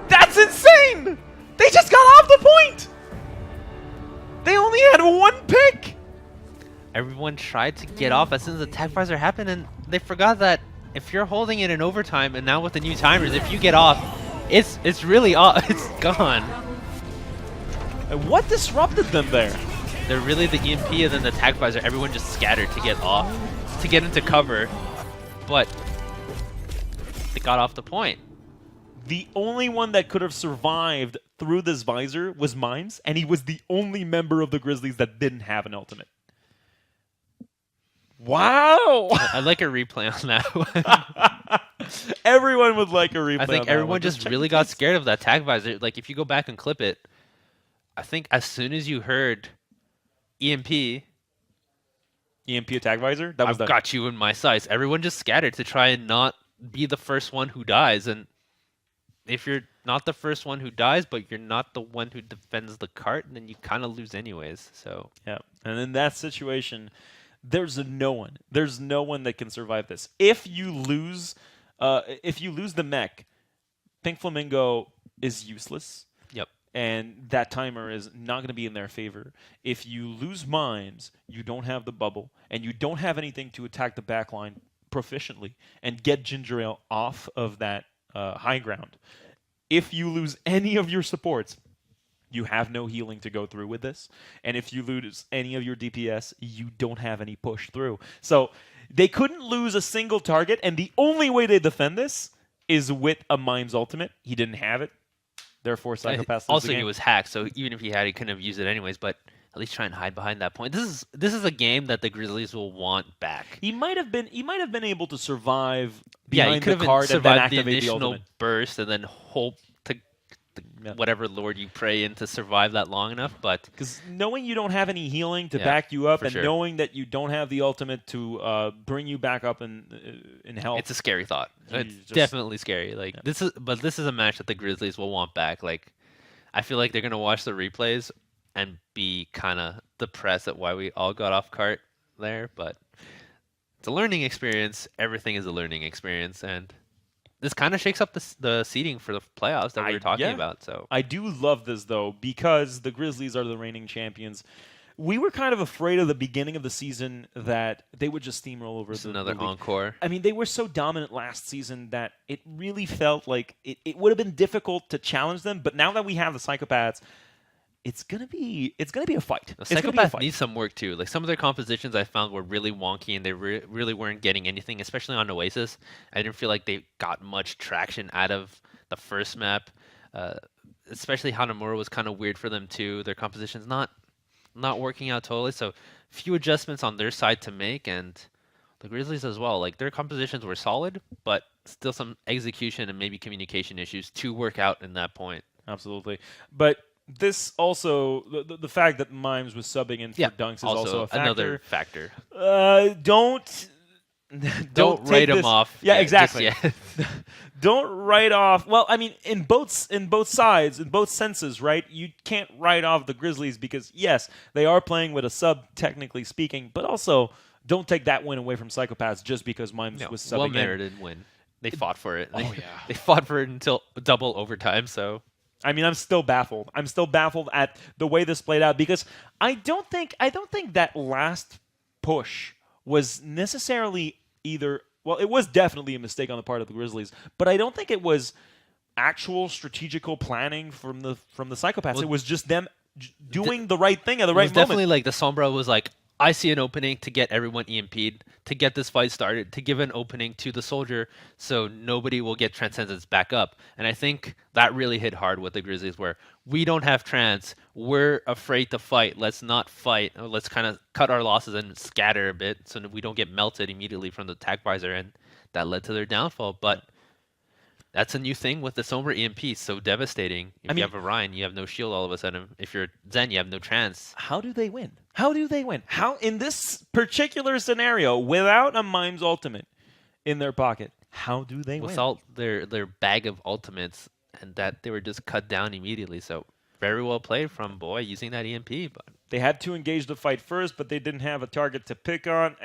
That's insane! They just got off the point! They only had 1 pick! Everyone tried to get off as soon as the tag visor happened, and they forgot that if you're holding it in overtime, and now with the new timers, if you get off, it's really off. It's gone. And what disrupted them there? They're really the EMP and then the tag visor. Everyone just scattered to get off, to get into cover, but they got off the point. The only one that could have survived through this visor was Mimes, and he was the only member of the Grizzlies that didn't have an ultimate. Wow! I'd like a replay on that one. Everyone would like a replay. I think on that everyone one. just really got scared of that tag visor. Like, if you go back and clip it, I think as soon as you heard EMP attack visor? That was I've got you in my sights. Everyone just scattered to try and not be the first one who dies. And if you're not the first one who dies, but you're not the one who defends the cart, then you kind of lose anyways. So yeah, and in that situation, there's no one that can survive this. If you lose the mech, Pink Flamingo is useless. Yep. And that timer is not going to be in their favor. If you lose Mimes, you don't have the bubble, and you don't have anything to attack the backline proficiently and get Ginger Ale off of that high ground. If you lose any of your supports, you have no healing to go through with this. And if you lose any of your DPS, you don't have any push through. So they couldn't lose a single target, and the only way they defend this is with a Mimes ultimate. He didn't have it. Therefore, Psychopaths also, lose the he was hacked, so even if he had, he couldn't have used it anyways. But at least try and hide behind that point. This is a game that the Grizzlies will want back. He might have been able to survive Yeah, he behind could the have card and then survived the activate the initial ultimate. burst and then hope to whatever lord you pray in to survive that long enough. But because knowing you don't have any healing to back you up, and sure. knowing that you don't have the ultimate to bring you back up in health, it's a scary thought. It's just definitely scary. Like this is a match that the Grizzlies will want back. Like I feel like they're gonna watch the replays and be kind of depressed at why we all got off cart there, but it's a learning experience. Everything is a learning experience, and this kind of shakes up the seeding for the playoffs that we were talking about. So I do love this, though, because the Grizzlies are the reigning champions. We were kind of afraid of the beginning of the season that they would just steamroll over another encore. I mean, they were so dominant last season that it really felt like it would have been difficult to challenge them. But now that we have the Psychopaths, it's gonna be a fight. The Psychopaths need some work too. Like some of their compositions I found were really wonky, and they really weren't getting anything, especially on Oasis. I didn't feel like they got much traction out of the first map. Especially Hanamura was kind of weird for them too. Their composition's not working out totally. So few adjustments on their side to make, and the Grizzlies as well. Like their compositions were solid, but still some execution and maybe communication issues to work out in that point. Absolutely, but this also, the fact that Mimes was subbing in for dunks is also a factor. Another factor. Don't write him off. Yeah, exactly. Don't write off. Well, I mean, in both sides, in both senses, right? You can't write off the Grizzlies because yes, they are playing with a sub, technically speaking, but also don't take that win away from Psychopaths just because Mimes No, was subbing in. well-merited win. They fought for it. Oh, yeah. They fought for it until double overtime, so... I mean, I'm still baffled. I'm still baffled at the way this played out because I don't think that last push was necessarily either. Well, it was definitely a mistake on the part of the Grizzlies, but I don't think it was actual strategical planning from the Psychopaths. Well, it was just them doing the right thing at the right moment. Definitely like the Sombra was like, I see an opening to get everyone EMP'd, to get this fight started, to give an opening to the Soldier so nobody will get Transcendence back up. And I think that really hit hard with the Grizzlies where we don't have Trans, we're afraid to fight, let's not fight, let's kind of cut our losses and scatter a bit so that we don't get melted immediately from the attack visor, and that led to their downfall. But that's a new thing with the Sombra EMP, so devastating. If you have Orion, you have no shield all of a sudden. If you're Zen, you have no Trans. How do they win? How do they win? How in this particular scenario, without a Mimes ultimate in their pocket, how do they win? Without their bag of ultimates, and that they were just cut down immediately. So very well played from Boy using that EMP. But they had to engage the fight first, but they didn't have a target to pick on.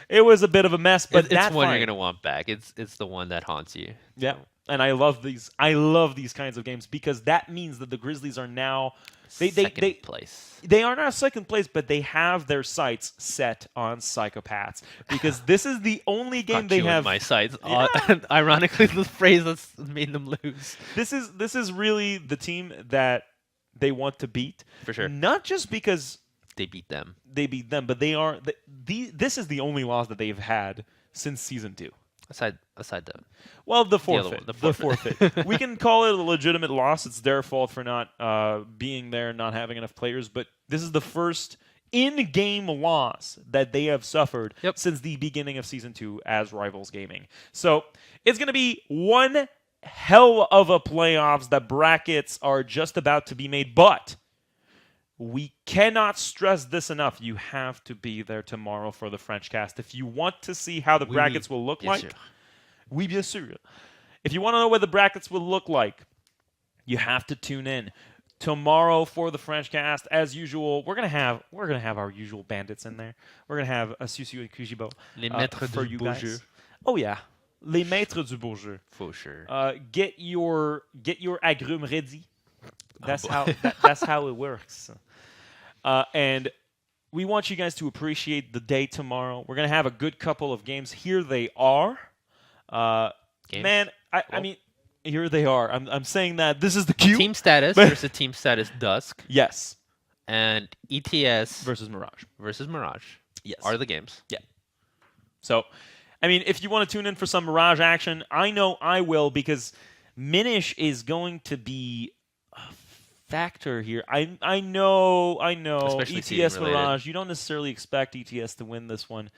It was a bit of a mess, but it's one you're gonna want back. It's the one that haunts you. Yeah, and I love these. I love these kinds of games because that means that the Grizzlies are now second place. They are not second place, but they have their sights set on Psychopaths because this is the only game they have. My sights. Yeah. Ironically, the phrase that's made them lose. This is really the team that they want to beat for sure. Not just because they beat them, but they are this is the only loss that they've had since season 2. Aside the forfeit. The forfeit. We can call it a legitimate loss. It's their fault for not being there, not having enough players. But this is the first in-game loss that they have suffered since the beginning of Season 2 as Rivals Gaming. So it's going to be one hell of a playoffs. The brackets are just about to be made. But we cannot stress this enough. You have to be there tomorrow for the French cast. If you want to see how the brackets will look like, oui, bien sûr. If you want to know what the brackets will look like, you have to tune in tomorrow for the French cast. As usual, we're gonna have our usual bandits in there. We're gonna have a Susu and Kujibo les maîtres for du you beau guys. jeu. Oh yeah, les maîtres du beau jeu. For sure. Get your agrumes ready. That's how it works. And we want you guys to appreciate the day tomorrow. We're going to have a good couple of games. Here they are. Man, I mean, here they are. I'm saying that this is the cue. Team Status versus Team Status Dusk. Yes. And ETS versus Mirage. Yes. Are the games. Yeah. So, I mean, if you want to tune in for some Mirage action, I know I will because Minish is going to be factor here. I know. Especially ETS Mirage. You don't necessarily expect ETS to win this one,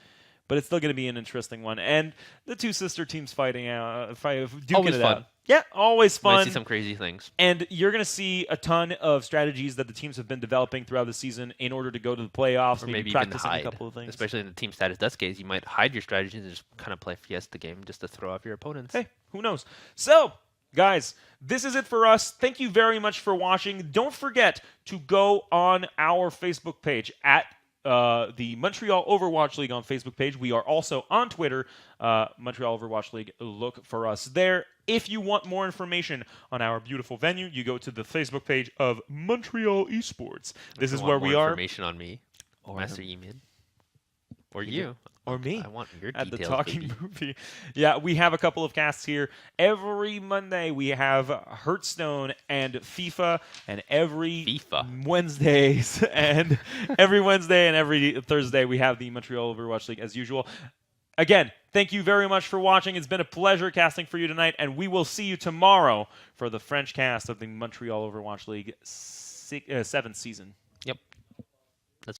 but it's still going to be an interesting one. And the two sister teams fighting out, duking always it fun. out. Yeah, always fun. Might see some crazy things. And you're going to see a ton of strategies that the teams have been developing throughout the season in order to go to the playoffs. Or maybe even practicing hide. a couple of things. Especially in the Team Status Dust case, you might hide your strategies and just kind of play Fiesta game just to throw off your opponents. Hey, who knows? So, guys, this is it for us. Thank you very much for watching. Don't forget to go on our Facebook page at the Montreal Overwatch League on Facebook page. We are also on Twitter, Montreal Overwatch League. Look for us there. If you want more information on our beautiful venue, you go to the Facebook page of Montreal Esports. This is where we are. Information on me, or Master Emin, or you. Or me. I want your at details, the Talking baby. Movie. Yeah, we have a couple of casts here. Every Monday we have Hearthstone and FIFA, and every Wednesdays and every Wednesday and every Thursday we have the Montreal Overwatch League as usual. Again, thank you very much for watching. It's been a pleasure casting for you tonight, and we will see you tomorrow for the French cast of the Montreal Overwatch League 7th season.